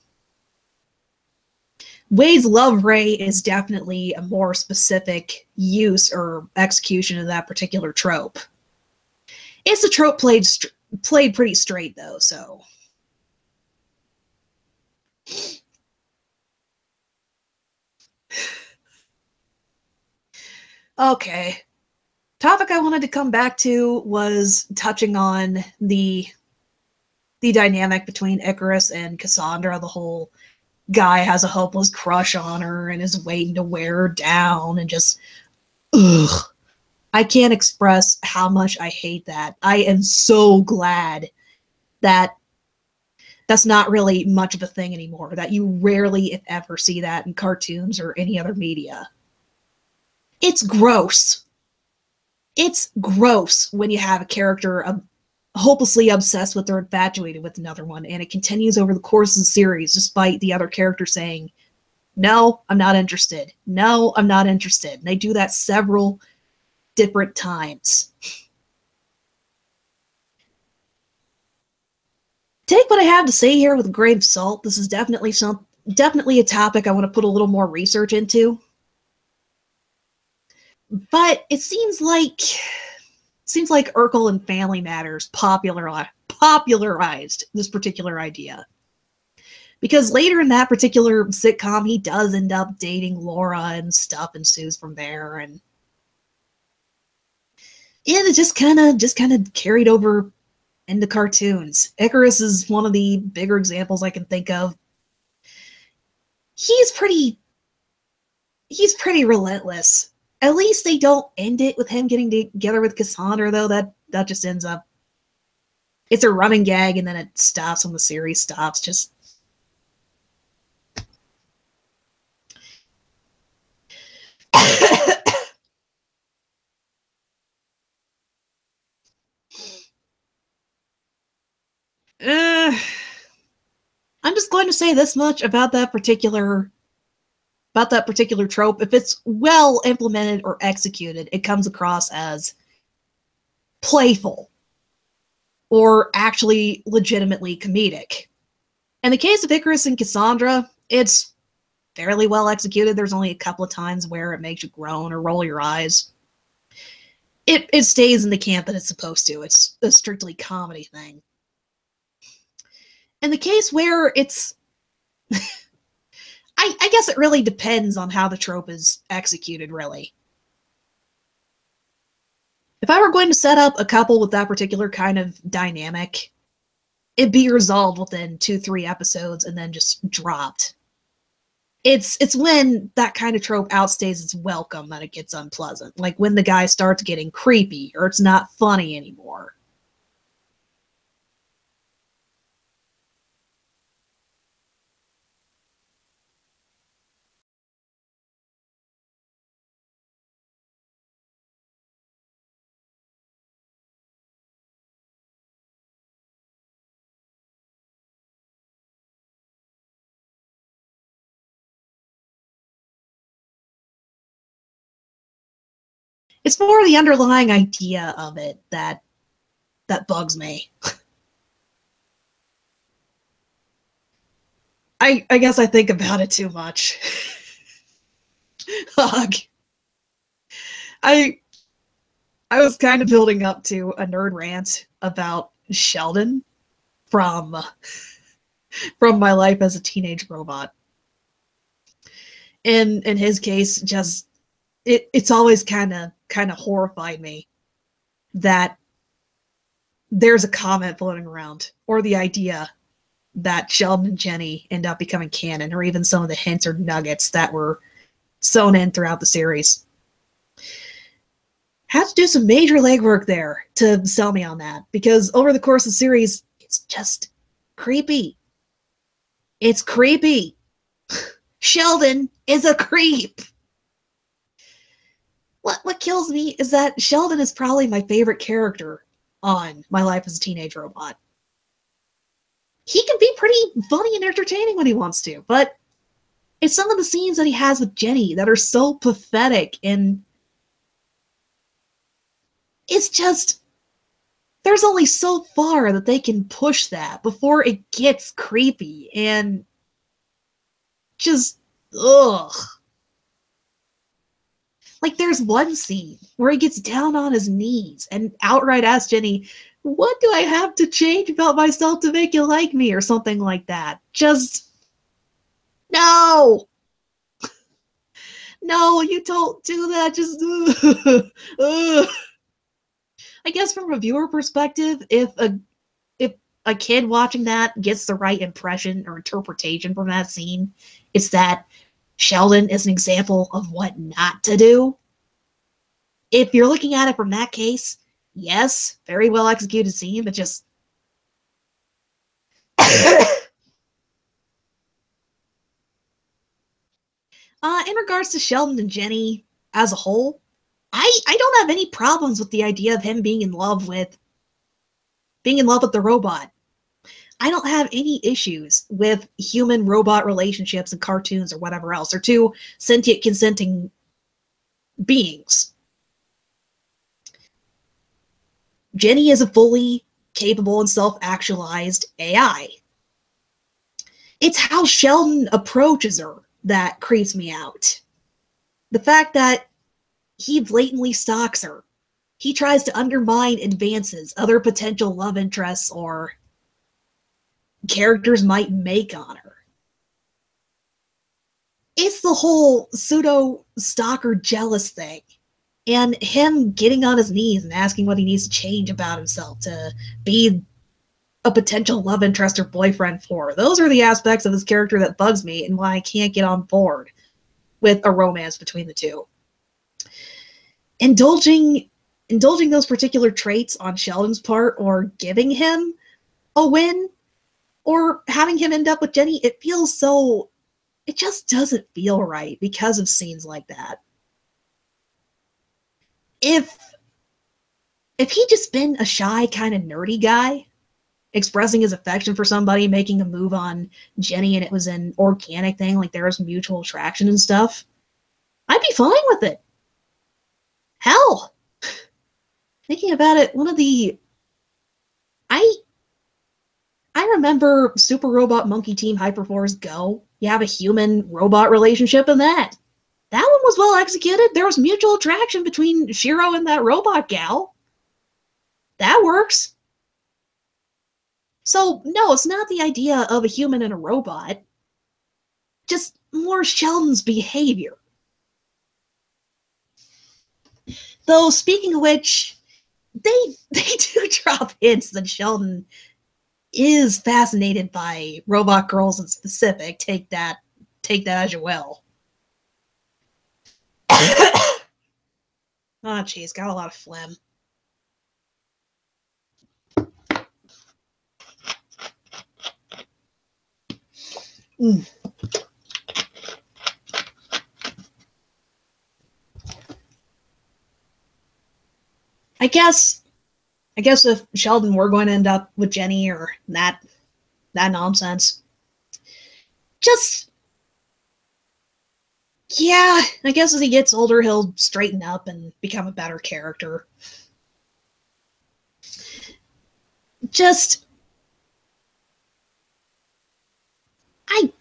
Wade's Love Ray is definitely a more specific use or execution of that particular trope. It's a trope played pretty straight, though, so... Okay. Topic I wanted to come back to was touching on the dynamic between Icarus and Cassandra. The whole guy has a hopeless crush on her and is waiting to wear her down, and just, ugh. I can't express how much I hate that. I am so glad that that's not really much of a thing anymore, that you rarely, if ever, see that in cartoons or any other media. It's gross. It's gross when you have a character hopelessly obsessed with or infatuated with another one, and it continues over the course of the series despite the other character saying, no, I'm not interested. No, I'm not interested. And they do that several different times. Take what I have to say here with a grain of salt. This is definitely a topic I want to put a little more research into. But it seems like Urkel and Family Matters popularized this particular idea. Because later in that particular sitcom, he does end up dating Laura, and stuff ensues from there, and it just kind of carried over into cartoons. Icarus is one of the bigger examples I can think of. He's pretty relentless. At least they don't end it with him getting together with Cassandra, though. That just ends up... It's a running gag, and then it stops when the series stops. Just... I'm just going to say this much about that particular trope. If it's well implemented or executed, it comes across as playful or actually legitimately comedic. In the case of Icarus and Cassandra, it's fairly well executed. There's only a couple of times where it makes you groan or roll your eyes. It stays in the camp that it's supposed to. It's a strictly comedy thing. In the case where it's... I guess it really depends on how the trope is executed, really. If I were going to set up a couple with that particular kind of dynamic, it'd be resolved within 2-3 episodes and then just dropped. It's when that kind of trope outstays its welcome that it gets unpleasant. Like when the guy starts getting creepy, or it's not funny anymore. It's more the underlying idea of it that bugs me. I guess I think about it too much. Ugh. I was kind of building up to a nerd rant about Sheldon from My Life as a Teenage Robot. In his case, just it's always kind of horrified me that there's a comment floating around, or the idea that Sheldon and Jenny end up becoming canon, or even some of the hints or nuggets that were sewn in throughout the series. Had to do some major legwork there to sell me on that, because over the course of the series, it's just creepy. It's creepy. Sheldon is a creep. What kills me is that Sheldon is probably my favorite character on My Life as a Teenage Robot. He can be pretty funny and entertaining when he wants to, but it's some of the scenes that he has with Jenny that are so pathetic, and it's just, there's only so far that they can push that before it gets creepy and just, ugh. Like, there's one scene where he gets down on his knees and outright asks Jenny, "What do I have to change about myself to make you like me?" or something like that. Just, no! No, you don't do that. Just, I guess from a viewer perspective, if a kid watching that gets the right impression or interpretation from that scene, it's that Sheldon is an example of what not to do. If you're looking at it from that case, yes, very well executed scene, but just in regards to Sheldon and Jenny as a whole, I don't have any problems with the idea of him being in love with the robot. I don't have any issues with human-robot relationships in cartoons or whatever else, or two sentient, consenting beings. Jenny is a fully capable and self-actualized AI. It's how Sheldon approaches her that creeps me out. The fact that he blatantly stalks her. He tries to undermine advances other potential love interests or characters might make on her. It's the whole pseudo-stalker jealous thing. And him getting on his knees and asking what he needs to change about himself to be a potential love interest or boyfriend for. Those are the aspects of his character that bugs me and why I can't get on board with a romance between the two. Indulging those particular traits on Sheldon's part, or giving him a win, or having him end up with Jenny, it just doesn't feel right because of scenes like that. If he just been a shy, kind of nerdy guy, expressing his affection for somebody, making a move on Jenny, and it was an organic thing, like there was mutual attraction and stuff, I'd be fine with it. Hell, thinking about it, I remember Super Robot Monkey Team Hyperforce Go. You have a human-robot relationship in that. That one was well executed. There was mutual attraction between Shiro and that robot gal. That works. So, no, it's not the idea of a human and a robot. Just more Sheldon's behavior. Though, speaking of which, they do drop hints that Sheldon is fascinated by robot girls in specific. Take that as you will. Oh, jeez, got a lot of phlegm. I guess if Sheldon were going to end up with Jenny or that nonsense, just, yeah, I guess as he gets older, he'll straighten up and become a better character. Just,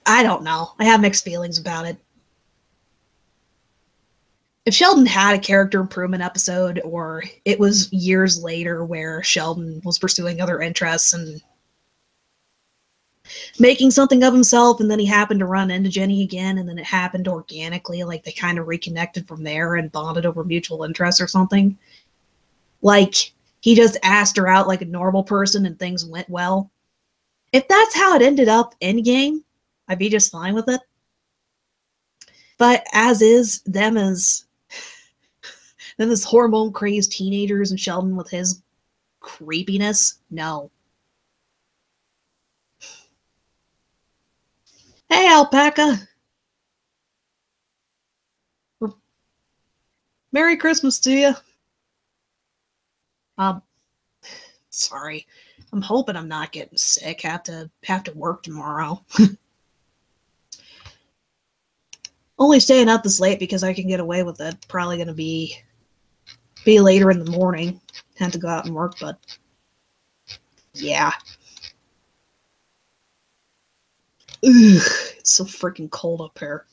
I don't know. I have mixed feelings about it. If Sheldon had a character improvement episode, or it was years later where Sheldon was pursuing other interests and making something of himself, and then he happened to run into Jenny again, and then it happened organically, like they kind of reconnected from there and bonded over mutual interests or something. Like, he just asked her out like a normal person and things went well. If that's how it ended up endgame, I'd be just fine with it. But as is, them as Then this hormone-crazed teenagers and Sheldon with his creepiness. No. Hey, Alpaca. Merry Christmas to you. Sorry. I'm hoping I'm not getting sick. Have to work tomorrow. Only staying up this late because I can get away with it. Probably gonna be later in the morning. Have to go out and work, but yeah. Ugh, it's so freaking cold up here.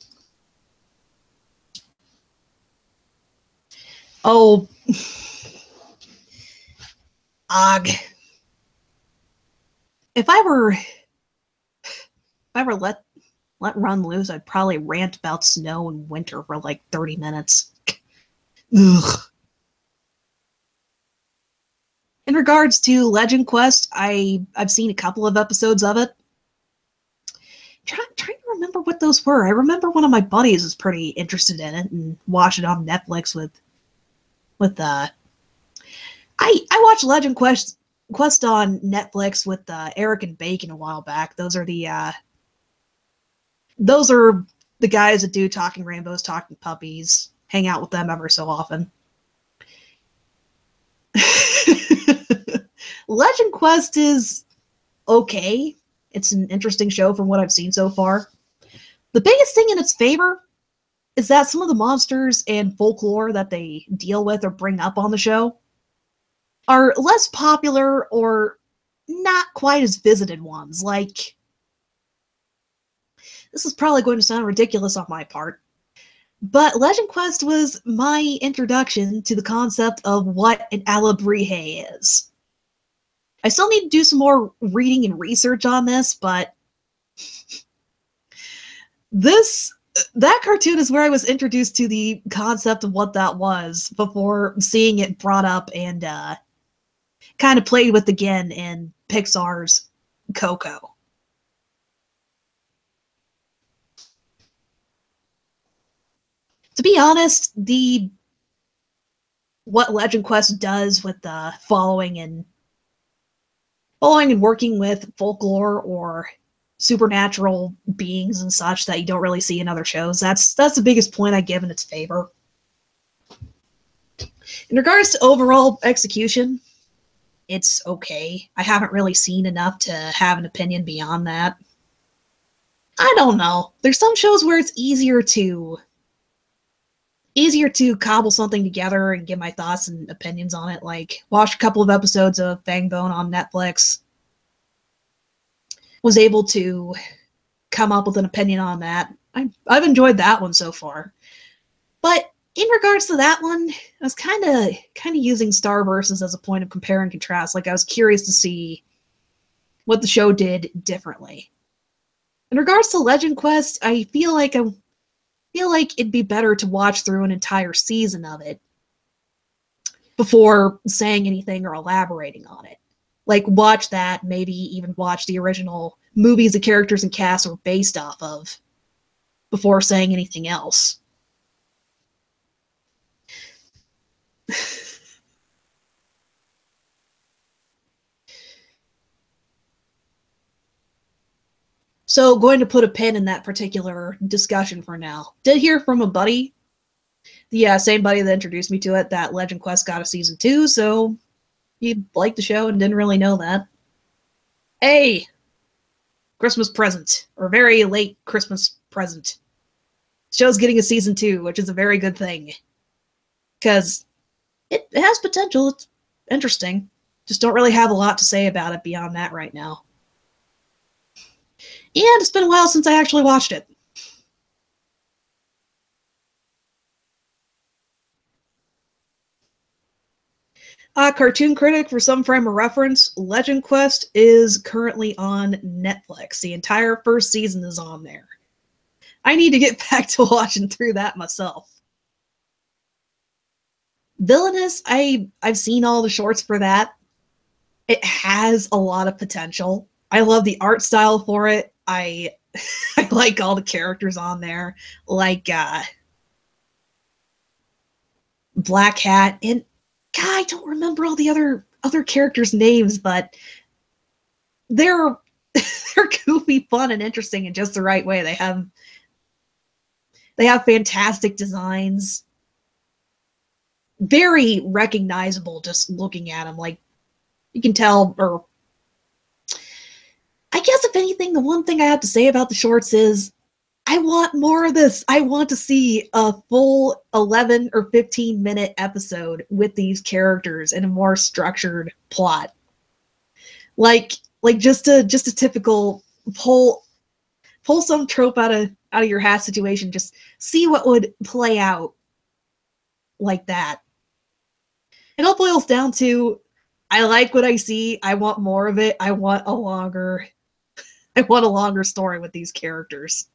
Oh, ugh. If I were let run loose, I'd probably rant about snow and winter for like 30 minutes. Ugh. In regards to Legend Quest, I've seen a couple of episodes of it. Trying to remember what those were. I remember one of my buddies was pretty interested in it and watched it on Netflix with I watched Legend Quest on Netflix with Eric and Bacon a while back. Those are the guys that do Talking Rainbows, Talking Puppies. Hang out with them ever so often. Legend Quest is okay. It's an interesting show from what I've seen so far. The biggest thing in its favor is that some of the monsters and folklore that they deal with or bring up on the show are less popular or not quite as visited ones. Like, this is probably going to sound ridiculous on my part, but Legend Quest was my introduction to the concept of what an Alebrije is. I still need to do some more reading and research on this, but that cartoon is where I was introduced to the concept of what that was before seeing it brought up and kind of played with again in Pixar's Coco. To be honest, what Legend Quest does with the following and working with folklore or supernatural beings and such that you don't really see in other shows, that's the biggest point I give in its favor. In regards to overall execution, it's okay. I haven't really seen enough to have an opinion beyond that. I don't know. There's some shows where it's easier to cobble something together and give my thoughts and opinions on it. Like, watched a couple of episodes of Fang Bone on Netflix. Was able to come up with an opinion on that. I've enjoyed that one so far. But in regards to that one, I was kind of using Starverses as a point of compare and contrast. Like, I was curious to see what the show did differently. In regards to Legend Quest, I feel like it'd be better to watch through an entire season of it before saying anything or elaborating on it. Like, watch that, maybe even watch the original movies the characters and cast are based off of before saying anything else. So, going to put a pin in that particular discussion for now. Did hear from a buddy, the same buddy that introduced me to it, that Legend Quest got a season 2, so he liked the show and didn't really know that. Hey! Christmas present. Or very late Christmas present. The show's getting a season 2, which is a very good thing. Because it has potential. It's interesting. Just don't really have a lot to say about it beyond that right now. And it's been a while since I actually watched it. Cartoon Critic, for some frame of reference, Legend Quest is currently on Netflix. The entire first season is on there. I need to get back to watching through that myself. Villainous, I've seen all the shorts for that. It has a lot of potential. I love the art style for it. I like all the characters on there. Like, Black Hat, and God, I don't remember all the other characters' names, but they're they're goofy, fun, and interesting in just the right way. They have fantastic designs, very recognizable just looking at them. Like, you can tell, or I guess if anything, the one thing I have to say about the shorts is I want more of this. I want to see a full 11 or 15-minute episode with these characters in a more structured plot. Like just a typical pull some trope out of your hat situation. Just see what would play out like that. It all boils down to I like what I see. I want more of it. I want a longer story with these characters.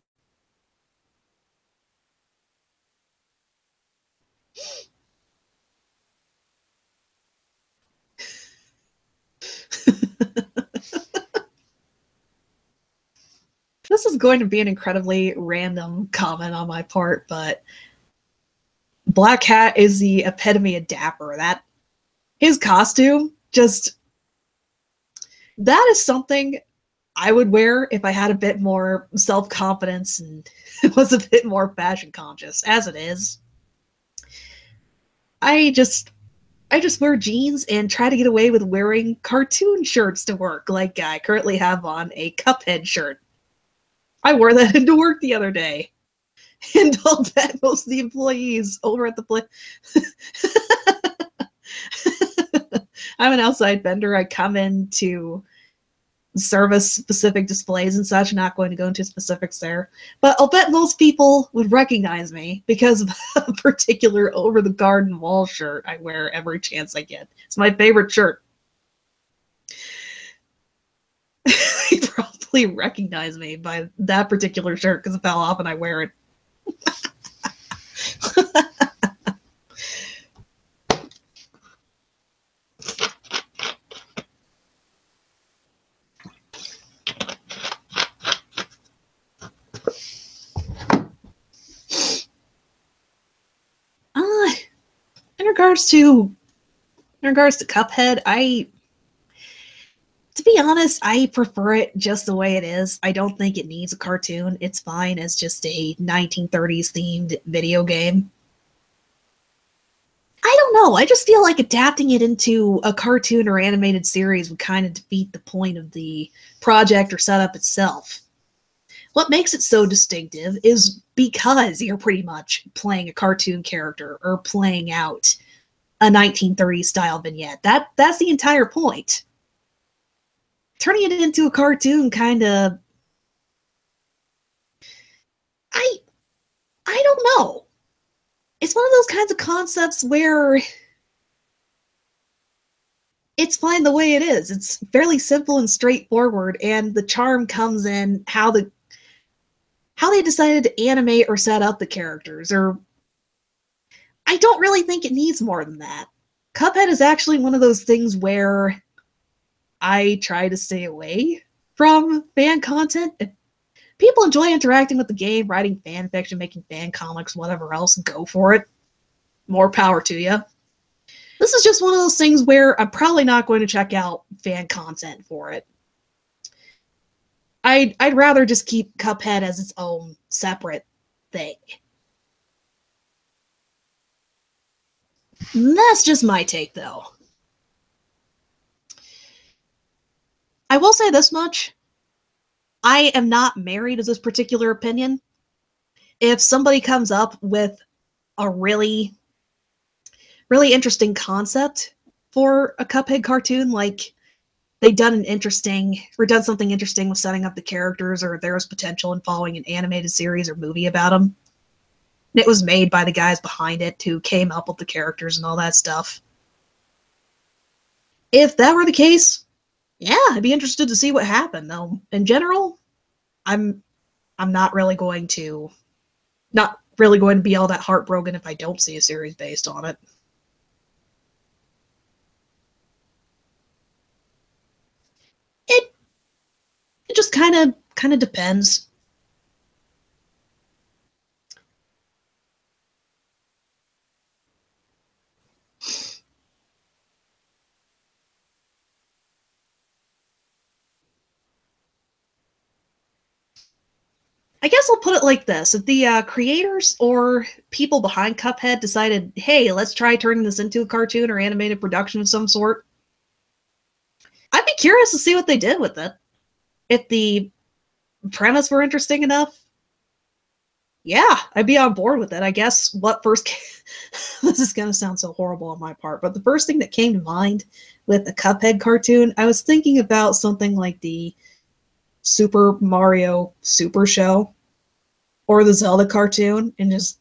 This is going to be an incredibly random comment on my part, but Black Hat is the epitome of dapper. That his costume, just that is something I would wear if I had a bit more self-confidence and was a bit more fashion conscious. As it is, I just wear jeans and try to get away with wearing cartoon shirts to work, like I currently have on a Cuphead shirt. I wore that into work the other day. And I'll bet most of the employees over at the place. I'm an outside vendor. I come in to service specific displays and such. Not going to go into specifics there. But I'll bet most people would recognize me because of a particular over the garden wall shirt I wear every chance I get. It's my favorite shirt. They probably recognize me by that particular shirt because of how often I wear it. In regards to Cuphead, to be honest, I prefer it just the way it is. I don't think it needs a cartoon. It's fine as just a 1930s themed video game. I don't know. I just feel like adapting it into a cartoon or animated series would kind of defeat the point of the project or setup itself. What makes it so distinctive is because you're pretty much playing a cartoon character or playing out a 1930s style vignette. That's the entire point. Turning it into a cartoon kind of I don't know. It's one of those kinds of concepts where it's fine the way it is. It's fairly simple and straightforward, and the charm comes in how they decided to animate or set up the characters, or I don't really think it needs more than that. Cuphead is actually one of those things where I try to stay away from fan content. If people enjoy interacting with the game, writing fan fiction, making fan comics, whatever else, go for it. More power to you. This is just one of those things where I'm probably not going to check out fan content for it. I'd rather just keep Cuphead as its own separate thing. That's just my take, though. I will say this much. I am not married to this particular opinion. If somebody comes up with a really, really interesting concept for a Cuphead cartoon, like they've done something interesting with setting up the characters, or there was potential in following an animated series or movie about them, and it was made by the guys behind it who came up with the characters and all that stuff. If that were the case, yeah, I'd be interested to see what happened, though. In general, I'm not really going to be all that heartbroken if I don't see a series based on it. It just kind of depends. I guess I'll put it like this. If the creators or people behind Cuphead decided, hey, let's try turning this into a cartoon or animated production of some sort, I'd be curious to see what they did with it. If the premise were interesting enough, yeah, I'd be on board with it. I guess what first this is going to sound so horrible on my part, but the first thing that came to mind with the Cuphead cartoon, I was thinking about something like the Super Mario Super Show or the Zelda cartoon, and just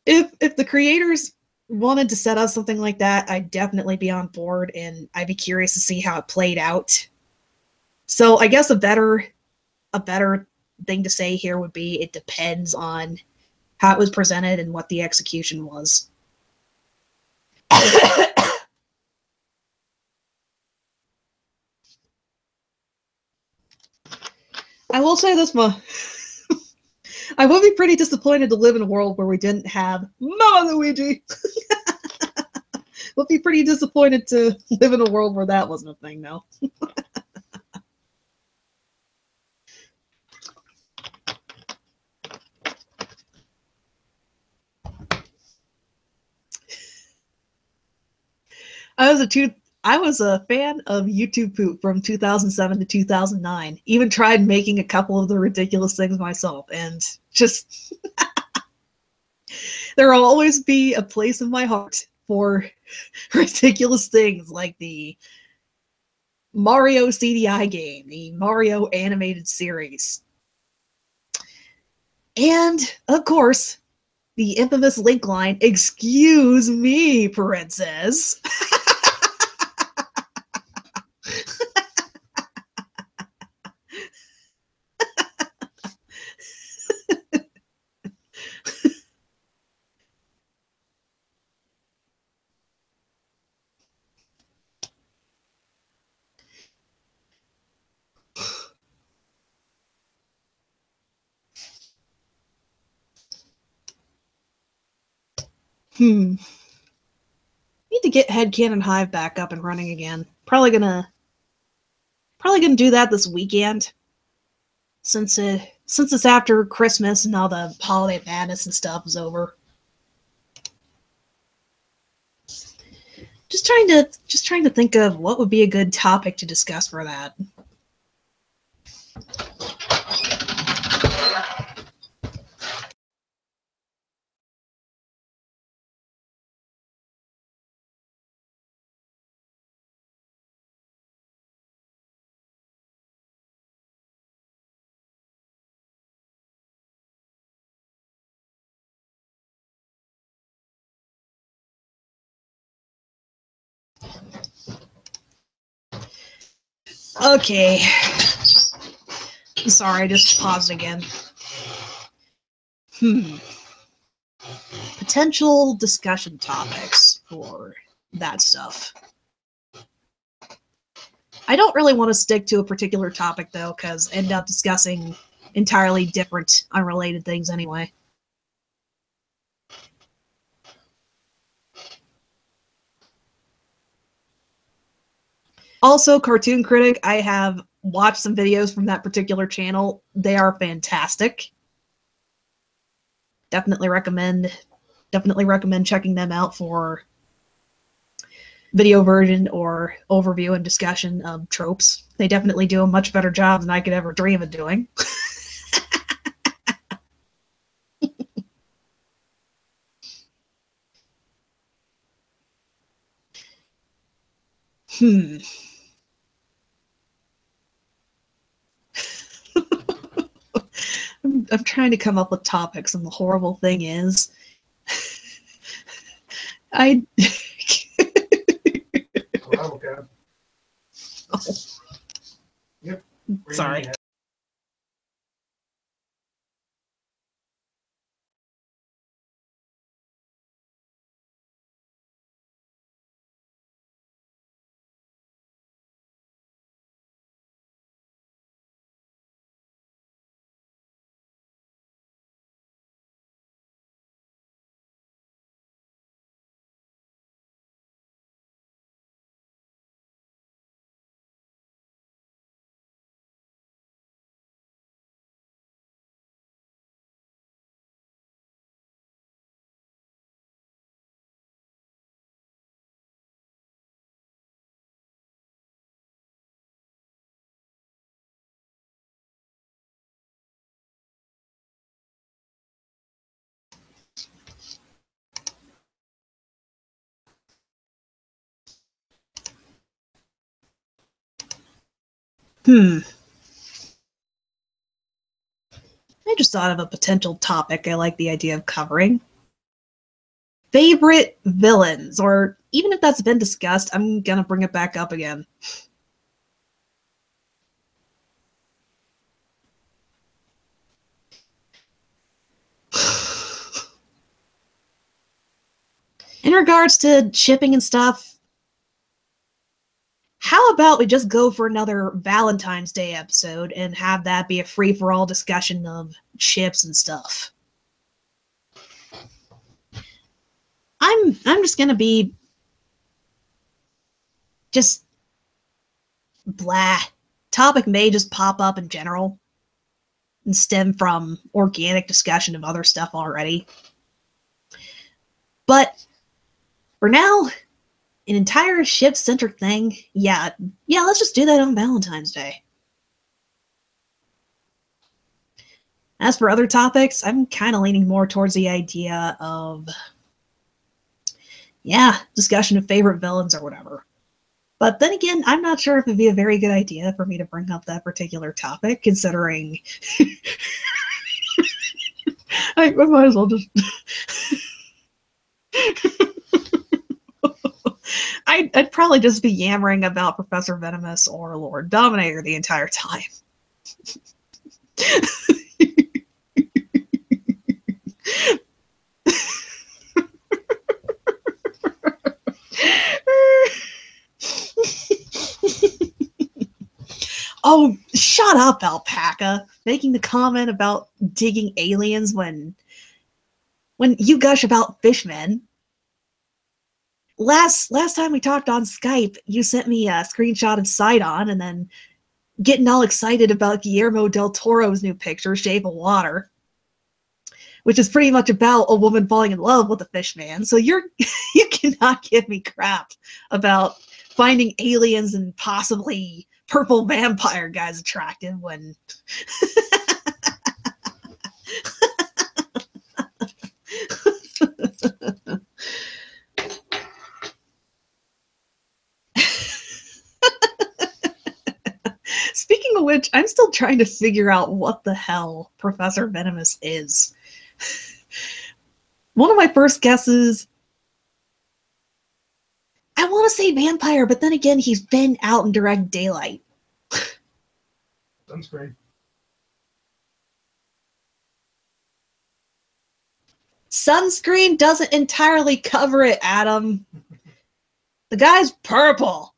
if the creators wanted to set up something like that, I'd definitely be on board, and I'd be curious to see how it played out. So I guess a better thing to say here would be it depends on how it was presented and what the execution was. I will say this much. I would be pretty disappointed to live in a world where we didn't have Mama Luigi. Would be pretty disappointed to live in a world where that wasn't a thing, though. I was a fan of YouTube Poop from 2007 to 2009. Even tried making a couple of the ridiculous things myself, and just there will always be a place in my heart for ridiculous things like the Mario CDI game, the Mario animated series, and of course the infamous Link line, "Excuse me, princess." Need to get Headcanon Hive back up and running again. Probably gonna do that this weekend, since it's after Christmas and all the holiday madness and stuff is over. Just trying to think of what would be a good topic to discuss for that. Okay. Sorry, I just paused again. Potential discussion topics for that stuff. I don't really want to stick to a particular topic, though, because I end up discussing entirely different, unrelated things anyway. Also, Cartoon Critic, I have watched some videos from that particular channel. They are fantastic. Definitely recommend checking them out for video version or overview and discussion of tropes. They definitely do a much better job than I could ever dream of doing. I'm trying to come up with topics, and the horrible thing is, I. Okay. Oh. Yep. Sorry. I just thought of a potential topic I like the idea of covering. Favorite villains, or even if that's been discussed, I'm gonna bring it back up again. In regards to shipping and stuff, how about we just go for another Valentine's Day episode and have that be a free-for-all discussion of ships and stuff? I'm just gonna be just blah. Topic may just pop up in general and stem from organic discussion of other stuff already. But for now, an entire ship-centric thing, yeah, let's just do that on Valentine's Day. As for other topics, I'm kind of leaning more towards the idea of, discussion of favorite villains or whatever. But then again, I'm not sure if it'd be a very good idea for me to bring up that particular topic, considering I might as well just I'd probably just be yammering about Professor Venomous or Lord Dominator the entire time. Oh, shut up, Alpaca. Making the comment about digging aliens when you gush about fishmen. Last time we talked on Skype, you sent me a screenshot of Sidon and then getting all excited about Guillermo del Toro's new picture, Shape of Water, which is pretty much about a woman falling in love with a fish man. So you cannot give me crap about finding aliens and possibly purple vampire guys attractive when Speaking of which, I'm still trying to figure out what the hell Professor Venomous is. One of my first guesses, I want to say vampire, but then again, he's been out in direct daylight. Sunscreen. Sunscreen doesn't entirely cover it, Adam. The guy's purple.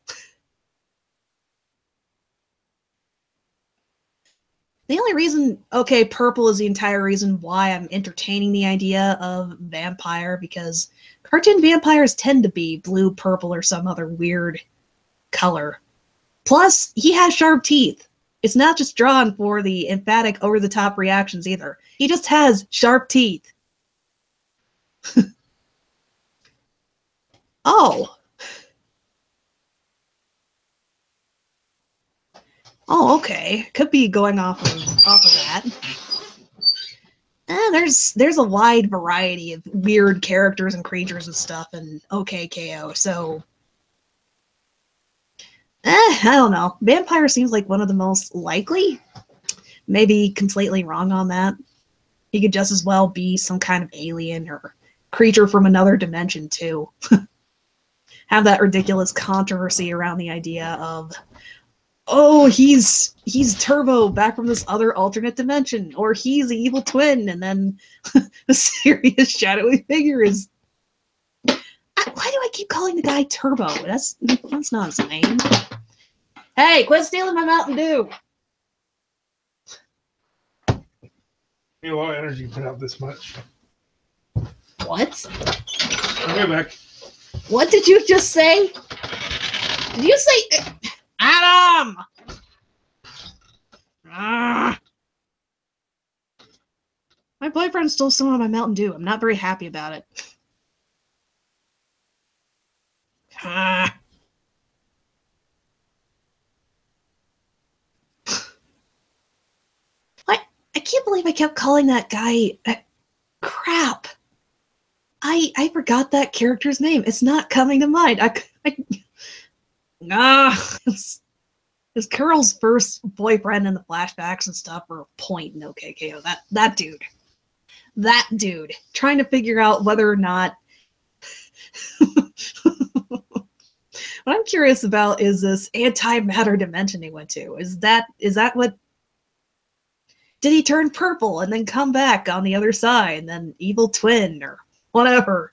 The only reason, okay, purple is the entire reason why I'm entertaining the idea of vampire, because cartoon vampires tend to be blue, purple, or some other weird color. Plus, he has sharp teeth. It's not just drawn for the emphatic, over-the-top reactions either. He just has sharp teeth. Oh. Oh, okay. Could be going off of that. There's a wide variety of weird characters and creatures and stuff in OKKO, so I don't know. Vampire seems like one of the most likely. Maybe completely wrong on that. He could just as well be some kind of alien or creature from another dimension too. Have that ridiculous controversy around the idea of, oh, he's Turbo back from this other alternate dimension, or he's the evil twin, and then the serious shadowy figure is. Why do I keep calling the guy Turbo? That's not his name. Hey, quit stealing my Mountain Dew. You know, a lot of energy put out this much. What? I'll be back. What did you just say? Did you say Adam? Ah. My boyfriend stole some of my Mountain Dew. I'm not very happy about it. Ah. I can't believe I kept calling that guy crap. I forgot that character's name. It's not coming to mind. It's Because Carol's first boyfriend in the flashbacks and stuff were pointing KO. That dude trying to figure out whether or not. What I'm curious about is this antimatter dimension he went to. Is that what? Did he turn purple and then come back on the other side and then evil twin or whatever?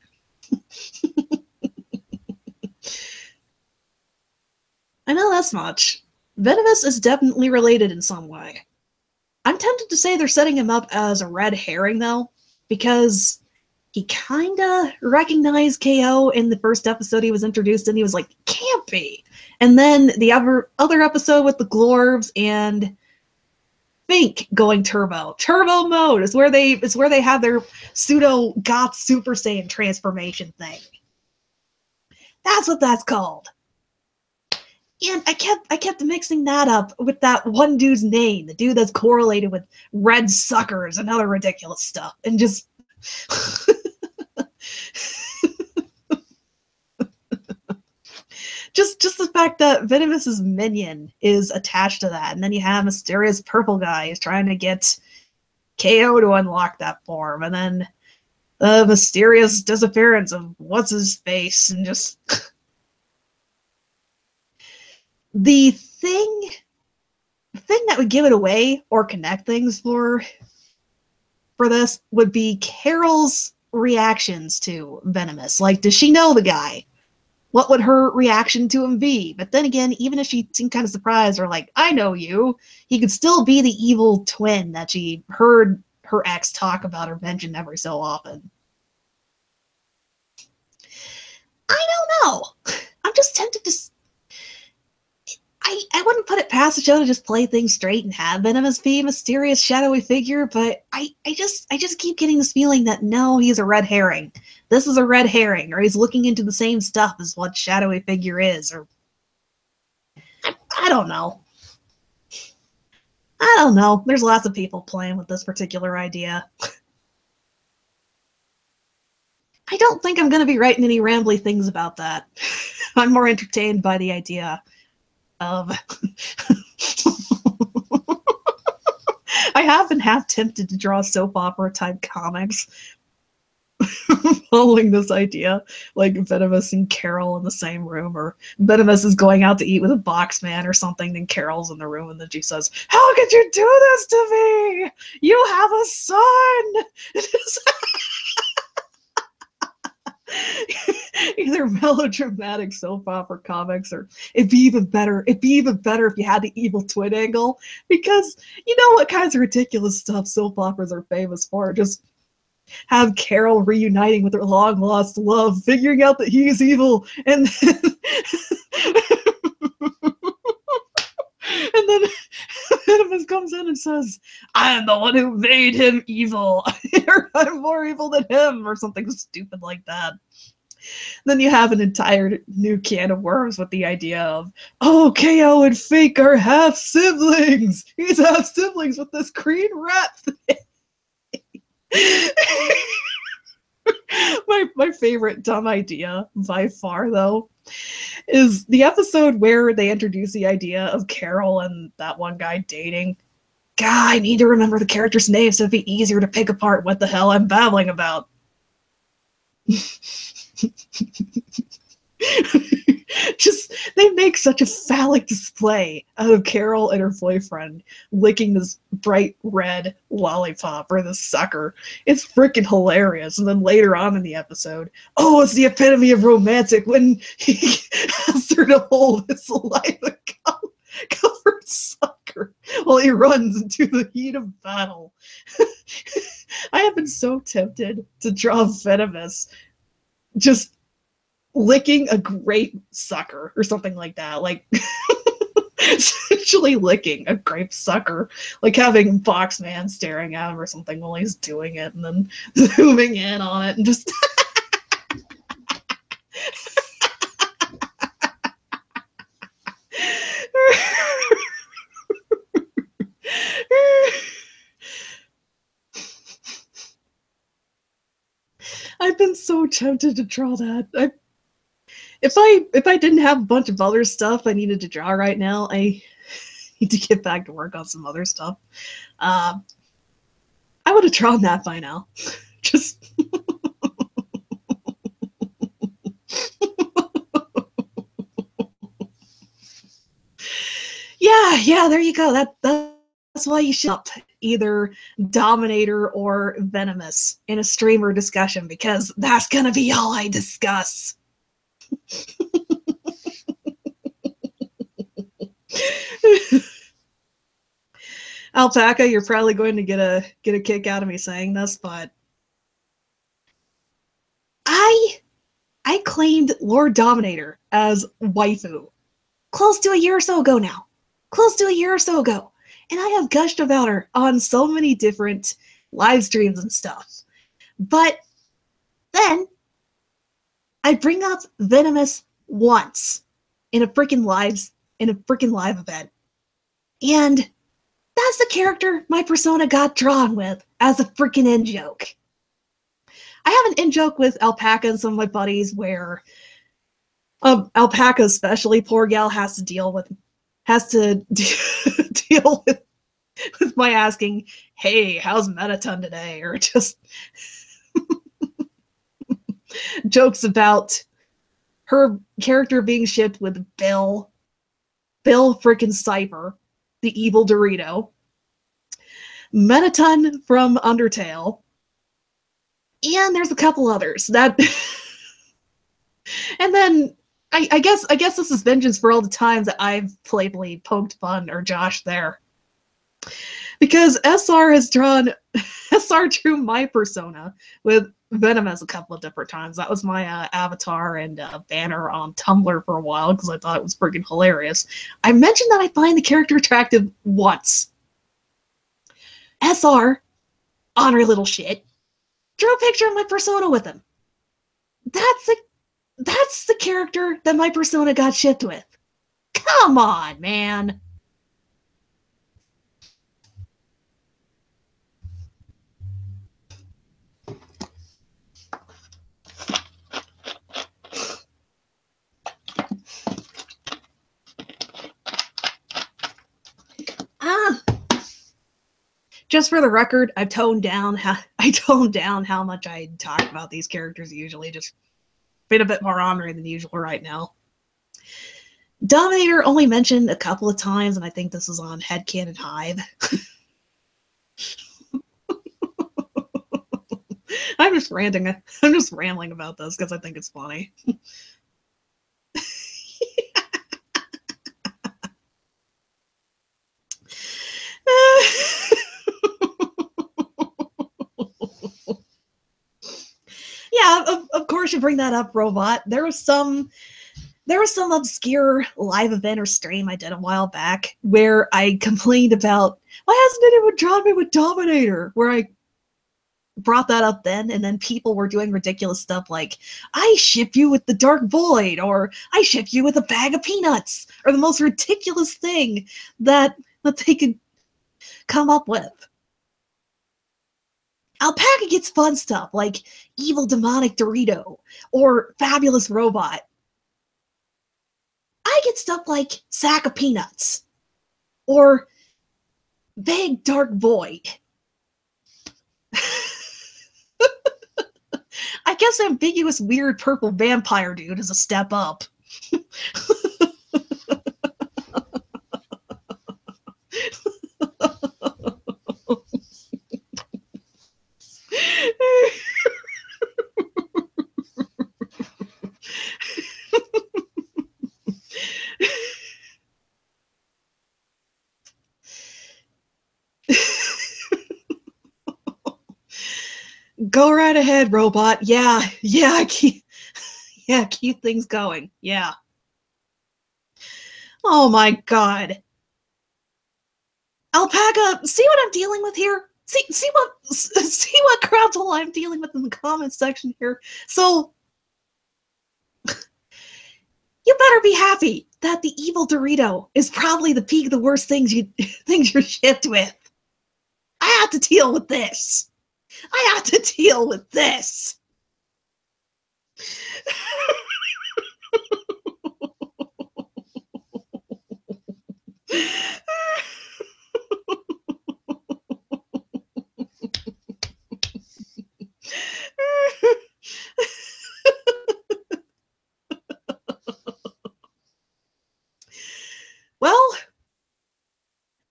I know this much. Venomous is definitely related in some way. I'm tempted to say they're setting him up as a red herring, though, because he kinda recognized KO in the first episode he was introduced in. He was like, can't be. And then the other episode with the Glorvs and Fink going turbo mode is where they have their pseudo goth Super Saiyan transformation thing. That's what that's called. And I kept mixing that up with that one dude's name, the dude that's correlated with red suckers and other ridiculous stuff, and just just the fact that Venomous's minion is attached to that, and then you have mysterious purple guy who's trying to get KO to unlock that form, and then the mysterious disappearance of what's his face, and just the thing that would give it away or connect things for this would be Carol's reactions to Venomous. Like, does she know the guy? What would her reaction to him be? But then again, even if she seemed kind of surprised or like, I know you, he could still be the evil twin that she heard her ex talk about or mention every so often. I don't know. I'm just tempted to... I wouldn't put it past the show to just play things straight and have Venomous be a mysterious, shadowy figure, but I just keep getting this feeling that no, he's a red herring. This is a red herring, or he's looking into the same stuff as what shadowy figure is, or I don't know. I don't know. There's lots of people playing with this particular idea. I don't think I'm going to be writing any rambly things about that. I'm more entertained by the idea of... I have been half tempted to draw soap opera type comics following this idea, like Venomous and Carol in the same room, or Venomous is going out to eat with a box man or something, then Carol's in the room and then she says, how could you do this to me? You have a son! Either melodramatic soap opera comics, or it'd be even better if you had the evil twin angle, because you know what kinds of ridiculous stuff soap operas are famous for. Just have Carol reuniting with her long lost love, figuring out that he's evil, and then and then Venomous comes in and says, I am the one who made him evil. I'm more evil than him, or something stupid like that. Then you have an entire new can of worms with the idea of, oh, KO and Fink are half siblings. He's half siblings with this green rat thing. My favorite dumb idea by far, though, is the episode where they introduce the idea of Carol and that one guy dating. God, I need to remember the character's name so it'd be easier to pick apart what the hell I'm babbling about. Just, they make such a phallic display out of Carol and her boyfriend licking this bright red lollipop, or this sucker. It's freaking hilarious. And then later on in the episode, oh, it's the epitome of romantic when he has her to hold his saliva covered sucker while he runs into the heat of battle. I have been so tempted to draw Venomous just licking a grape sucker or something like that, like essentially licking a grape sucker, like having Boxman staring at him or something while he's doing it, and then zooming in on it and just I've been so tempted to draw that. If I didn't have a bunch of other stuff I needed to draw right now, I need to get back to work on some other stuff. I would have drawn that by now. Just yeah, there you go. That's why you shop either Dominator or Venomous in a stream or discussion, because that's gonna be all I discuss. Alpaca, you're probably going to get a kick out of me saying this, but I claimed Lord Dominator as waifu close to a year or so ago now. Close to a year or so ago. And I have gushed about her on so many different live streams and stuff. But then I bring up Venomous once in a freaking live event. And that's the character my persona got drawn with as a freaking in-joke. I have an in-joke with Alpaca and some of my buddies where Alpaca especially, poor gal, has to deal with my asking, hey, how's Mettaton today? Or just jokes about her character being shipped with Bill frickin' Cipher, the evil Dorito, Mettaton from Undertale, and there's a couple others that and then I guess this is vengeance for all the times that I've playfully poked fun or Josh there. Because SR drew my persona with Venomous a couple of different times. That was my avatar and banner on Tumblr for a while because I thought it was freaking hilarious. I mentioned that I find the character attractive once. SR, ornery little shit, drew a picture of my persona with him. That's the character that my persona got shipped with. Come on, man. Just for the record, I've toned down how much I talk about these characters usually. Just been a bit more ornery than usual right now. Dominator only mentioned a couple of times, and I think this is on Headcanon Hive. I'm just rambling about this because I think it's funny. Yeah, of course you bring that up, Robot. There was some obscure live event or stream I did a while back where I complained about why hasn't anyone drawn me with Dominator, where I brought that up then, and then people were doing ridiculous stuff like, I ship you with the Dark Void, or I ship you with a bag of peanuts, or the most ridiculous thing that they could come up with. Alpaca gets fun stuff like Evil Demonic Dorito or Fabulous Robot. I get stuff like Sack of Peanuts or Vague Dark Void. I guess ambiguous weird purple vampire dude is a step up. Go right ahead, Robot. Yeah, keep things going. Yeah. Oh my god. Alpaca, see what I'm dealing with here? See what crowd hole I'm dealing with in the comments section here. So you better be happy that the evil Dorito is probably the peak of the worst things you're shipped with. I have to deal with this.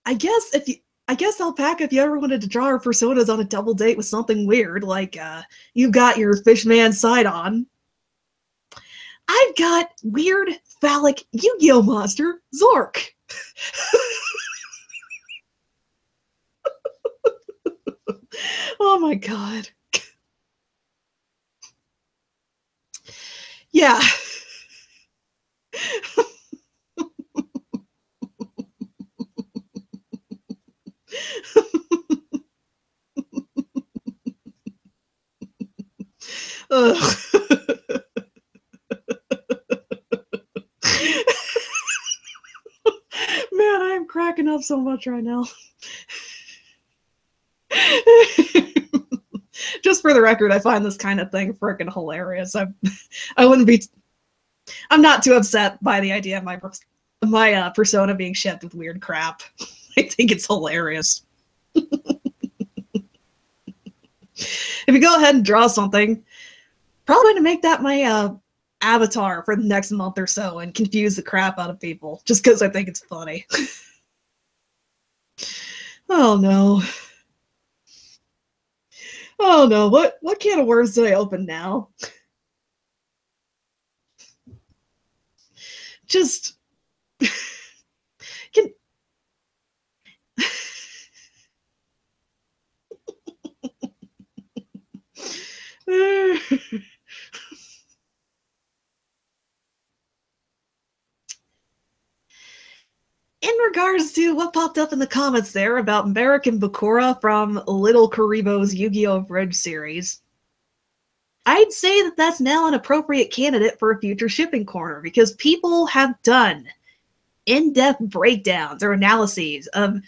I guess Alpaca, if you ever wanted to draw her personas on a double date with something weird, like you've got your Fishman side on. I've got weird phallic Yu-Gi-Oh monster Zork. Oh my god. Yeah. Ugh. Man, I am cracking up so much right now. Just for the record, I find this kind of thing freaking hilarious. I wouldn't be. I'm not too upset by the idea of my persona being shipped with weird crap. I think it's hilarious. If you go ahead and draw something, probably going to make that my avatar for the next month or so and confuse the crap out of people just because I think it's funny. Oh no. Oh no, what can of worms do I open now? Just can in regards to what popped up in the comments there about Merrick and Bakura from Little Karibo's Yu-Gi-Oh! Bridge series, I'd say that that's now an appropriate candidate for a future shipping corner because people have done in-depth breakdowns or analyses of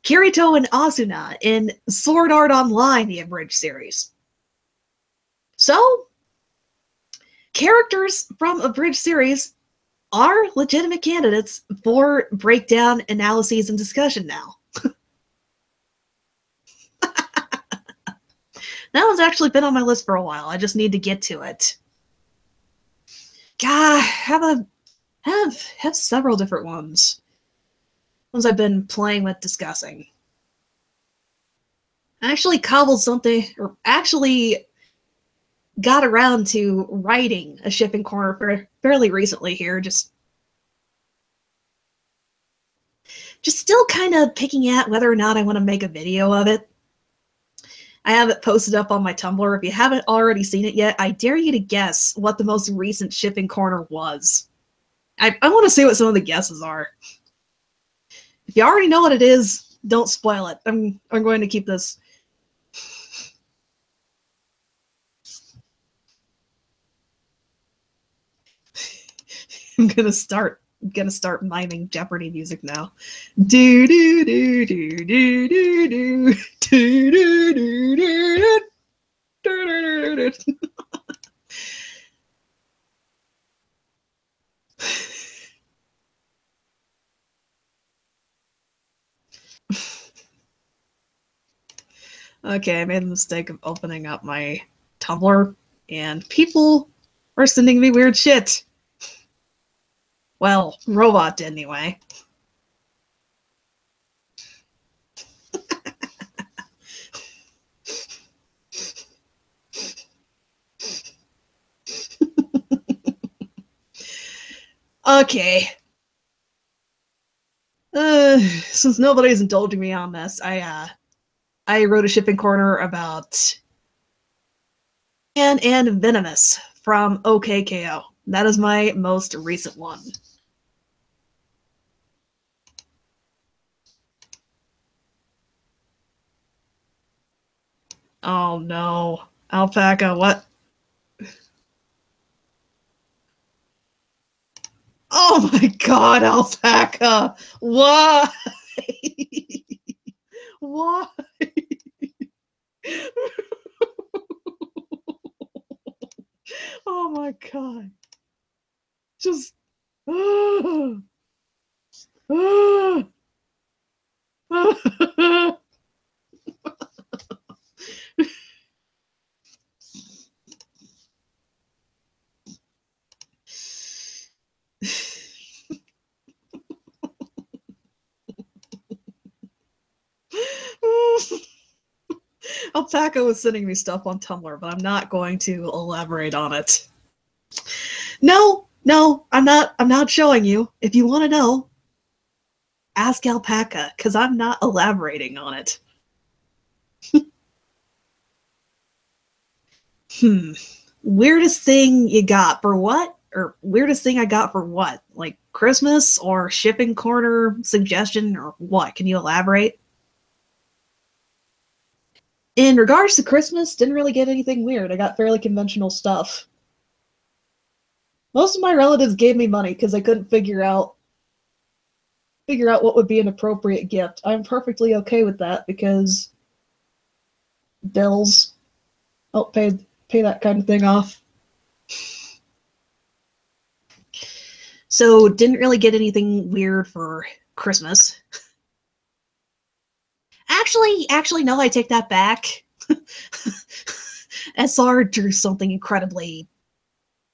Kirito and Asuna in Sword Art Online, the Abridged series. So, characters from Abridged series are legitimate candidates for breakdown, analyses, and discussion now. That one's actually been on my list for a while. I just need to get to it. God, have several different ones I've been playing with, discussing. I actually cobbled something, or actually got around to writing a shipping corner fairly recently here, just still kind of picking at whether or not I want to make a video of it. I have it posted up on my Tumblr. If you haven't already seen it yet, I dare you to guess what the most recent shipping corner was. I want to see what some of the guesses are. If you already know what it is, don't spoil it. I'm going to keep this. I'm gonna start miming Jeopardy music now. Do do do do do do do do do do do do do. Okay, I made the mistake of opening up my Tumblr, and people are sending me weird shit. Well, Robot did anyway. Okay. Since nobody's indulging me on this, I wrote a shipping corner about and Venomous from OKKO. That is my most recent one. Oh no. Alpaca, what? Oh my god, Alpaca! Why? Why? Oh my god. Just. Alpaca was sending me stuff on Tumblr, but I'm not going to elaborate on it. No, I'm not showing you. If you want to know, ask Alpaca, because I'm not elaborating on it. Weirdest thing you got for what? Or weirdest thing I got for what? Like Christmas or shipping corner suggestion or what? Can you elaborate? In regards to Christmas, didn't really get anything weird. I got fairly conventional stuff. Most of my relatives gave me money because I couldn't figure out what would be an appropriate gift. I'm perfectly okay with that because bills. I'll pay that kind of thing off. So didn't really get anything weird for Christmas. Actually, no, I take that back. SR drew something incredibly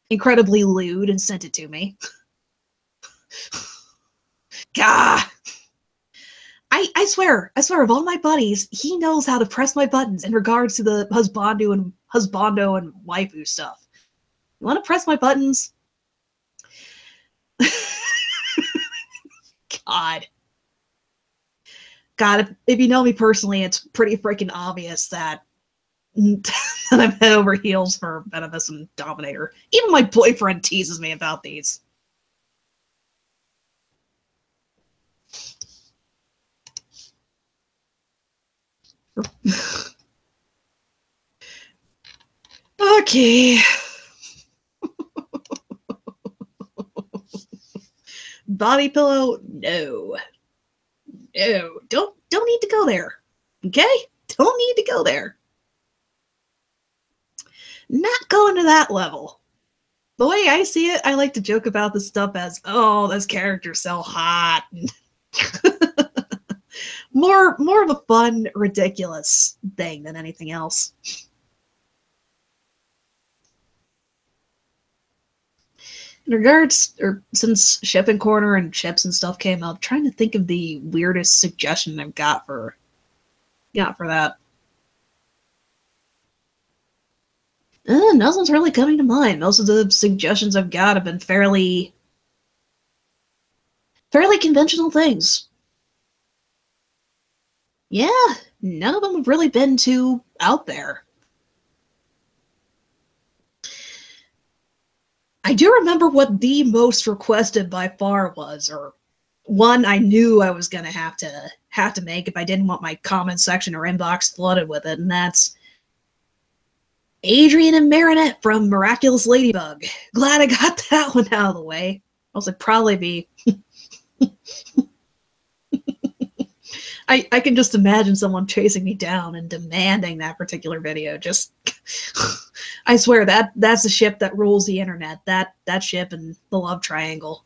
lewd and sent it to me. Gah! I swear, of all my buddies, he knows how to press my buttons in regards to the husbando and waifu stuff. You want to press my buttons? God, if you know me personally, it's pretty freaking obvious that I'm head over heels for Venomous and Dominator. Even my boyfriend teases me about these. Okay. Body pillow? No. No. Don't need to go there. Okay? Don't need to go there. Not going to that level. The way I see it, I like to joke about this stuff as, oh, this character's so hot. more of a fun, ridiculous thing than anything else. In regards, or since Shipping Corner and Chips and stuff came up, I'm trying to think of the weirdest suggestion I've got for that. Nothing's really coming to mind. Most of the suggestions I've got have been fairly conventional things. Yeah, none of them have really been too out there. I do remember what the most requested by far was, or one I knew I was gonna have to make if I didn't want my comment section or inbox flooded with it, and that's Adrian and Marinette from Miraculous Ladybug. Glad I got that one out of the way. Else I'd probably be I can just imagine someone chasing me down and demanding that particular video. Just I swear that's the ship that rules the internet. That ship and the love triangle.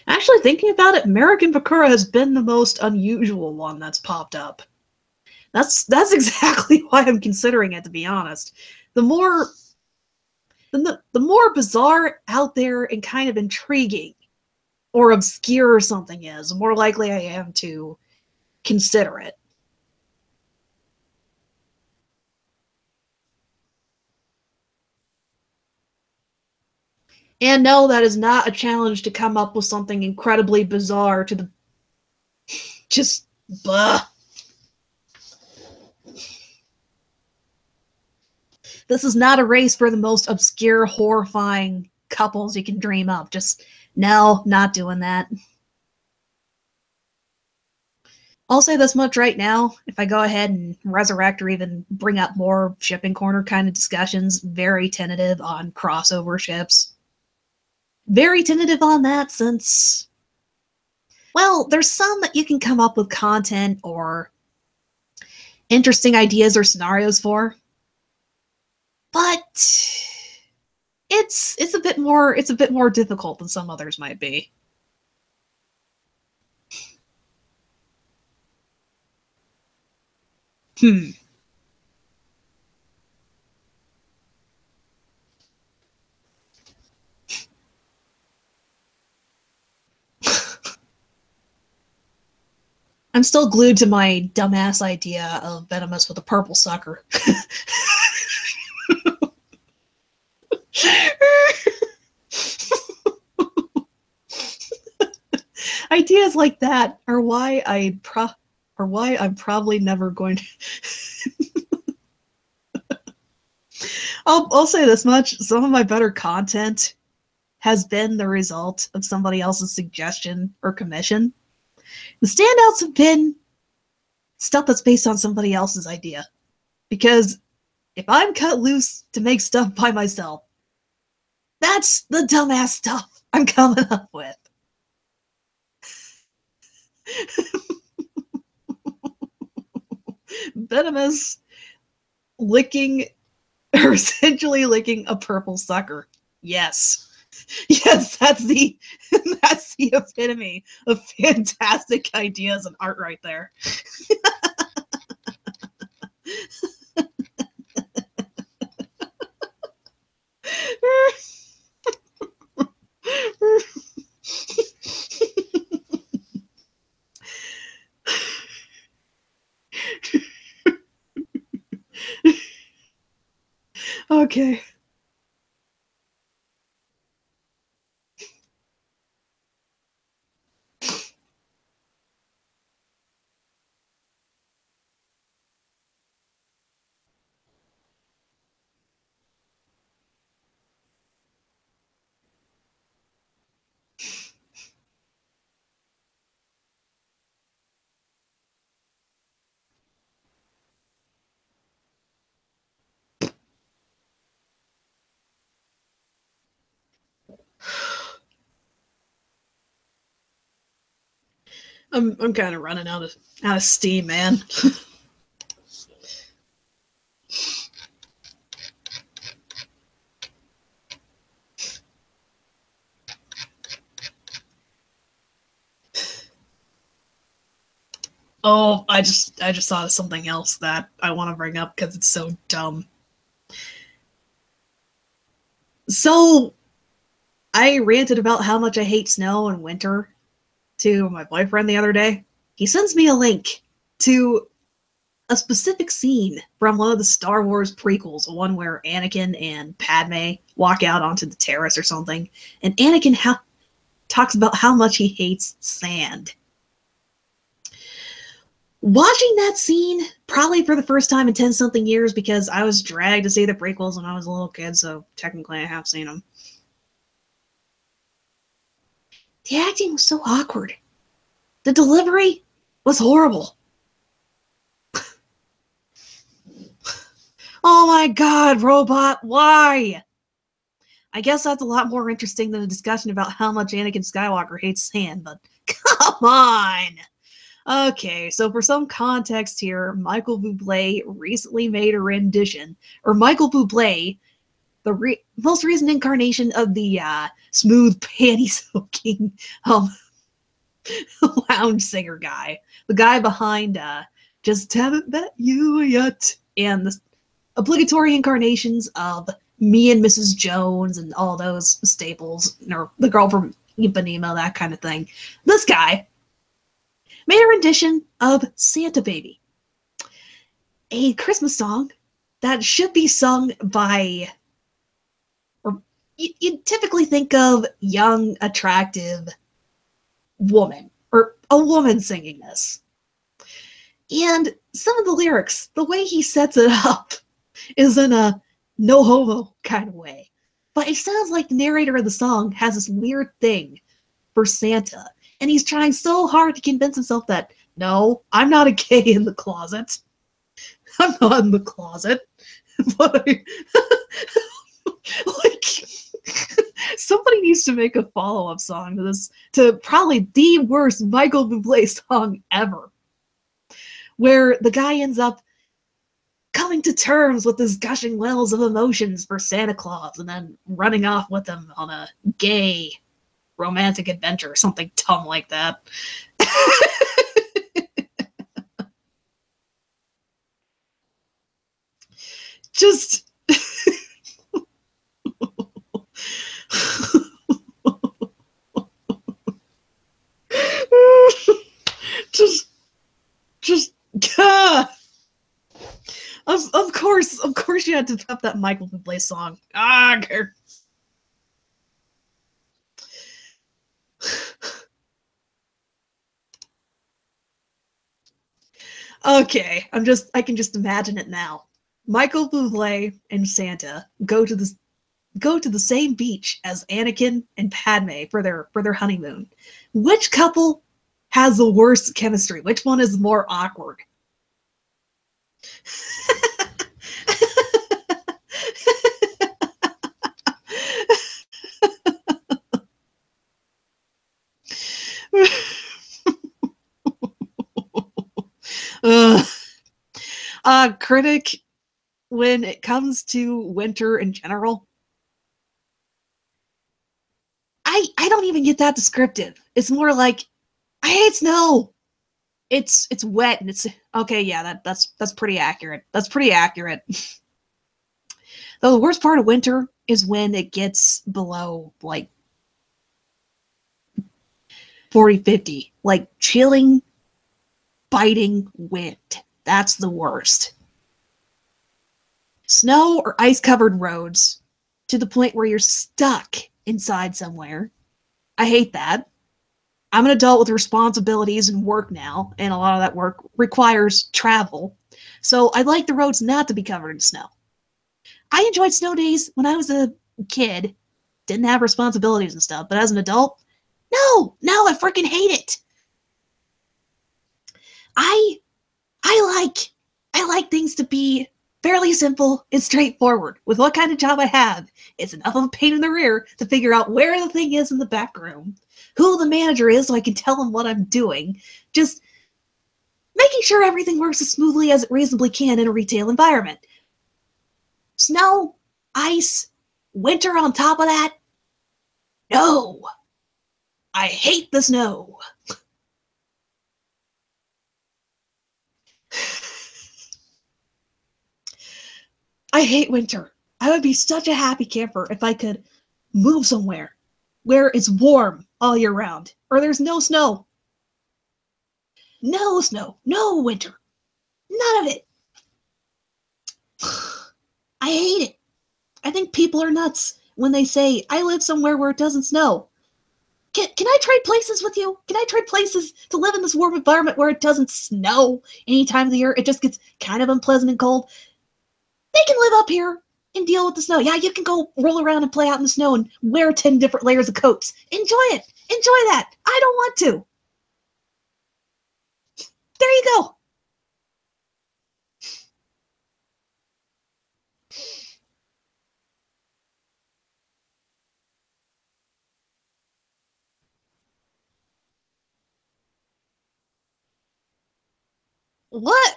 Actually, thinking about it, American Bakura has been the most unusual one that's popped up. That's exactly why I'm considering it, to be honest. The more bizarre, out there, and kind of intriguing or obscure something is, the more likely I am to consider it. And no, that is not a challenge to come up with something incredibly bizarre to the... Just... Blah. This is not a race for the most obscure, horrifying couples you can dream up. Just, no, not doing that. I'll say this much right now. If I go ahead and resurrect or even bring up more Shipping Corner kind of discussions, very tentative on crossover ships. Very tentative on that since, well, there's some that you can come up with content or interesting ideas or scenarios for. But it's a bit more difficult than some others might be. I'm still glued to my dumbass idea of Venomous with a purple sucker. Ideas like that are why I'm probably never going to. I'll say this much: some of my better content has been the result of somebody else's suggestion or commission. The standouts have been stuff that's based on somebody else's idea. Because if I'm cut loose to make stuff by myself, that's the dumbass stuff I'm coming up with. Venomous licking, or essentially licking a purple sucker. Yes. Yes, that's the epitome of fantastic ideas and art right there. Okay. I'm kind of running out of steam, man. Oh, I just thought of something else that I want to bring up because it's so dumb. So, I ranted about how much I hate snow and winter to my boyfriend the other day. He sends me a link to a specific scene from one of the Star Wars prequels, the one where Anakin and Padme walk out onto the terrace or something, and Anakin talks about how much he hates sand. Watching that scene, probably for the first time in 10-something years, because I was dragged to see the prequels when I was a little kid, so technically I have seen them. The acting was so awkward. The delivery was horrible. Oh my god, robot, why? I guess that's a lot more interesting than a discussion about how much Anakin Skywalker hates sand, but come on! Okay, so for some context here, Michael Bublé recently made a rendition, or Michael Bublé, the most recent incarnation of the smooth panty-soaking lounge singer guy. The guy behind Just Haven't Met You Yet, and the obligatory incarnations of Me and Mrs. Jones and all those staples, or the girl from Ipanema, that kind of thing. This guy made a rendition of Santa Baby, a Christmas song that should be sung by, or you typically think of young, attractive woman, or a woman singing this. And some of the lyrics, the way he sets it up, is in a no homo kind of way. But it sounds like the narrator of the song has this weird thing for Santa. And he's trying so hard to convince himself that, no, I'm not a gay in the closet. I'm not in the closet. But like, somebody needs to make a follow-up song to this, to probably the worst Michael Bublé song ever, where the guy ends up coming to terms with his gushing wells of emotions for Santa Claus and then running off with him on a gay romantic adventure, something dumb like that. Just just of course you had to put up that Michael Bublé song. Ah, okay, I can just imagine it now. Michael Bublé and Santa go to the same beach as Anakin and Padme for their honeymoon. Which couple has the worst chemistry? Which one is more awkward? Critic, when it comes to winter in general, I don't even get that descriptive. It's more like, I hate snow. It's wet and it's okay. Yeah, that's pretty accurate. That's pretty accurate. Though the worst part of winter is when it gets below like 40, 50, like chilling, biting wind. That's the worst. Snow or ice-covered roads to the point where you're stuck inside somewhere. I hate that. I'm an adult with responsibilities and work now, and a lot of that work requires travel. So I'd like the roads not to be covered in snow. I enjoyed snow days when I was a kid, didn't have responsibilities and stuff, but as an adult, no, I freaking hate it. I like things to be fairly simple and straightforward. With what kind of job I have, it's enough of a pain in the rear to figure out where the thing is in the back room, who the manager is so I can tell him what I'm doing, just making sure everything works as smoothly as it reasonably can in a retail environment. Snow, ice, winter on top of that? No. I hate the snow. I hate winter. I would be such a happy camper if I could move somewhere where it's warm all year round, or there's no snow. No snow, no winter, none of it. I hate it. I think people are nuts when they say, I live somewhere where it doesn't snow. Can I trade places with you? Can I trade places to live in this warm environment where it doesn't snow any time of the year? It just gets kind of unpleasant and cold. They can live up here and deal with the snow. Yeah, you can go roll around and play out in the snow and wear 10 different layers of coats. Enjoy it. Enjoy that. I don't want to. There you go. What?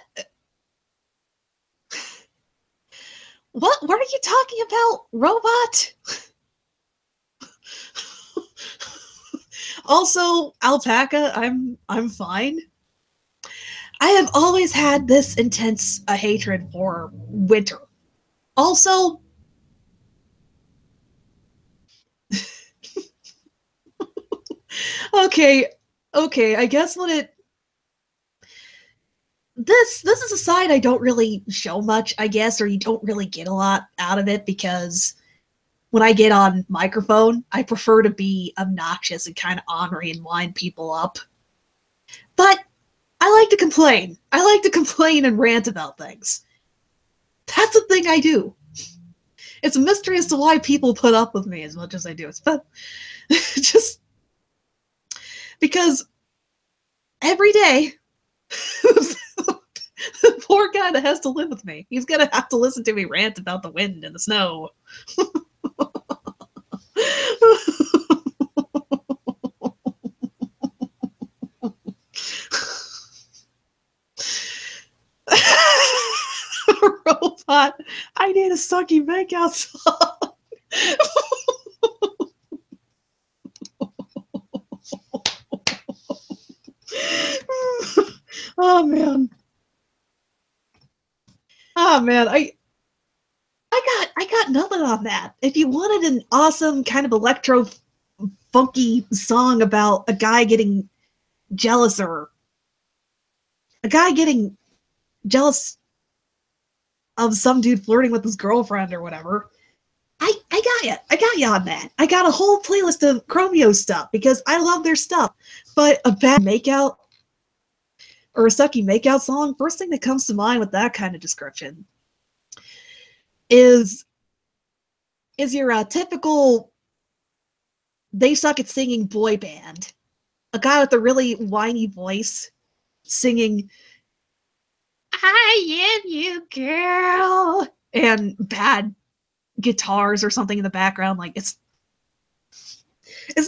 What are you talking about, robot? Also, alpaca, I'm fine. I have always had this intense a hatred for winter. Also, okay, I guess this is a side I don't really show much, I guess, or you don't really get a lot out of it because when I get on microphone, I prefer to be obnoxious and kind of ornery and wind people up. But I like to complain. I like to complain and rant about things. That's the thing I do. It's a mystery as to why people put up with me as much as I do. It's just because every day, the poor guy that has to live with me, he's gonna have to listen to me rant about the wind and the snow. Robot, I need a sucky makeout song. Oh man. Oh man, I got nothing on that. If you wanted an awesome kind of electro funky song about a guy getting jealous or a guy getting jealous of some dude flirting with his girlfriend or whatever. I got you. I got you on that. I got a whole playlist of Chromeo stuff because I love their stuff. But a bad makeout or a sucky makeout song, first thing that comes to mind with that kind of description is your typical they suck at singing boy band. A guy with a really whiny voice singing I am you, girl, and bad guitars or something in the background. Like it's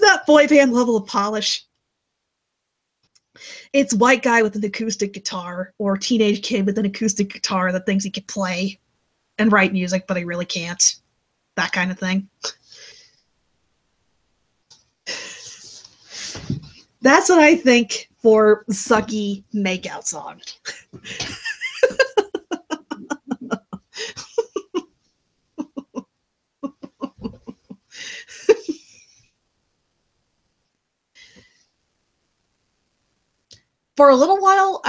not boy band level of polish. It's white guy with an acoustic guitar or teenage kid with an acoustic guitar that thinks he can play and write music, but he really can't. That kind of thing. That's what I think for sucky makeout song. For a little while,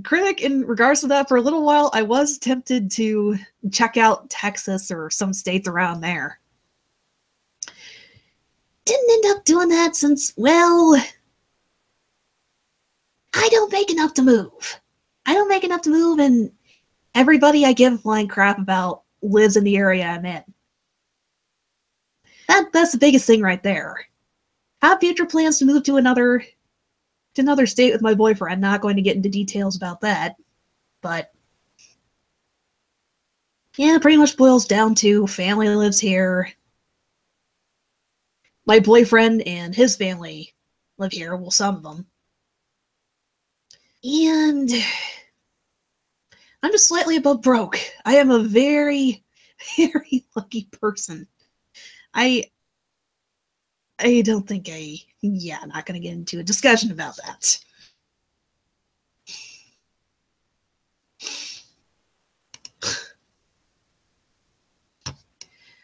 critic in regards to that, for a little while, I was tempted to check out Texas or some states around there. Didn't end up doing that since, well, I don't make enough to move. And everybody I give a flying crap about lives in the area I'm in. That's the biggest thing right there. I have future plans to move to another state with my boyfriend. Not going to get into details about that, but yeah, pretty much boils down to family lives here. My boyfriend and his family live here, well, some of them. And I'm just slightly above broke. I am a very, very lucky person. I don't think not going to get into a discussion about that.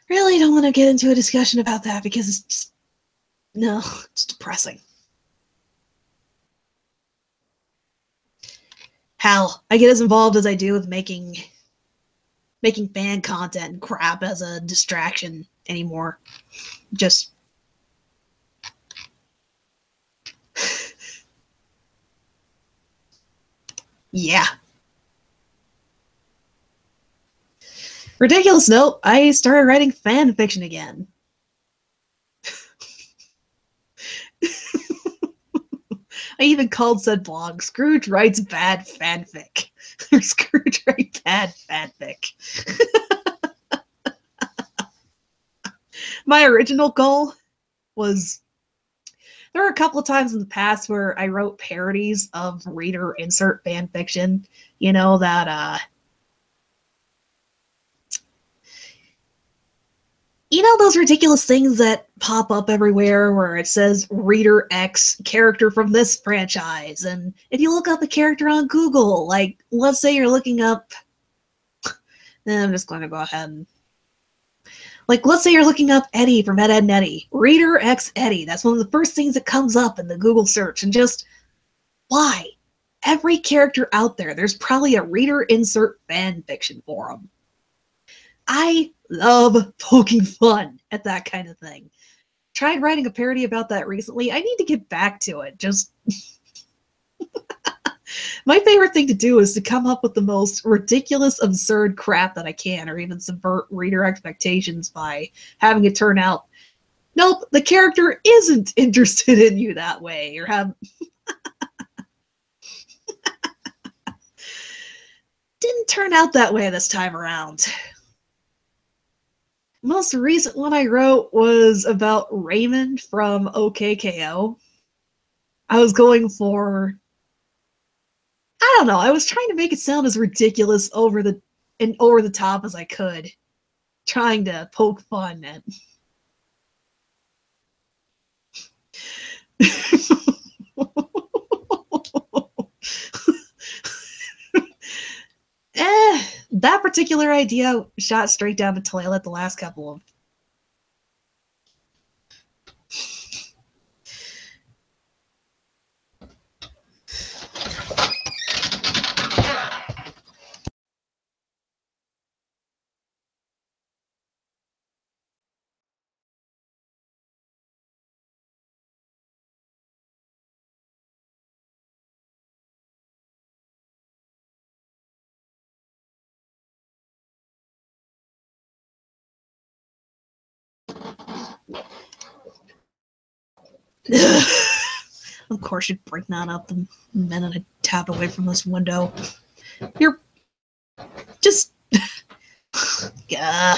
Really don't want to get into a discussion about that because it's depressing. Hell, I get as involved as I do with making fan content and crap as a distraction anymore. Just yeah. Ridiculous note, I started writing fan fiction again. I even called said blog Scrooge Writes Bad Fanfic. Or Scrooge Writes Bad Fanfic. My original goal was, there were a couple of times in the past where I wrote parodies of reader insert fan fiction. You know, that you know those ridiculous things that pop up everywhere where it says Reader X character from this franchise, and if you look up a character on Google, like let's say you're looking up, I'm just going to go ahead and let's say you're looking up Eddie from Ed, Edd n Eddy, Reader X Eddie. That's one of the first things that comes up in the Google search, and just why? Every character out there, there's probably a reader insert fan fiction forum. I love poking fun at that kind of thing. Tried writing a parody about that recently. I need to get back to it. Just my favorite thing to do is to come up with the most ridiculous, absurd crap that I can, or even subvert reader expectations by having it turn out, nope, the character isn't interested in you that way, or have didn't turn out that way this time around. Most recent one I wrote was about Raymond from OKKO. I was going for, I don't know, I was trying to make it sound as ridiculous over the top as I could. Trying to poke fun at that particular idea shot straight down the toilet the last couple of Of course you'd bring that up the minute I tapped away from this window. You're just... Yeah.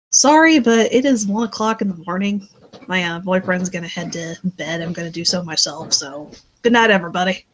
Sorry, but it is 1 o'clock in the morning. My boyfriend's gonna head to bed. I'm gonna do so myself, so good night, everybody.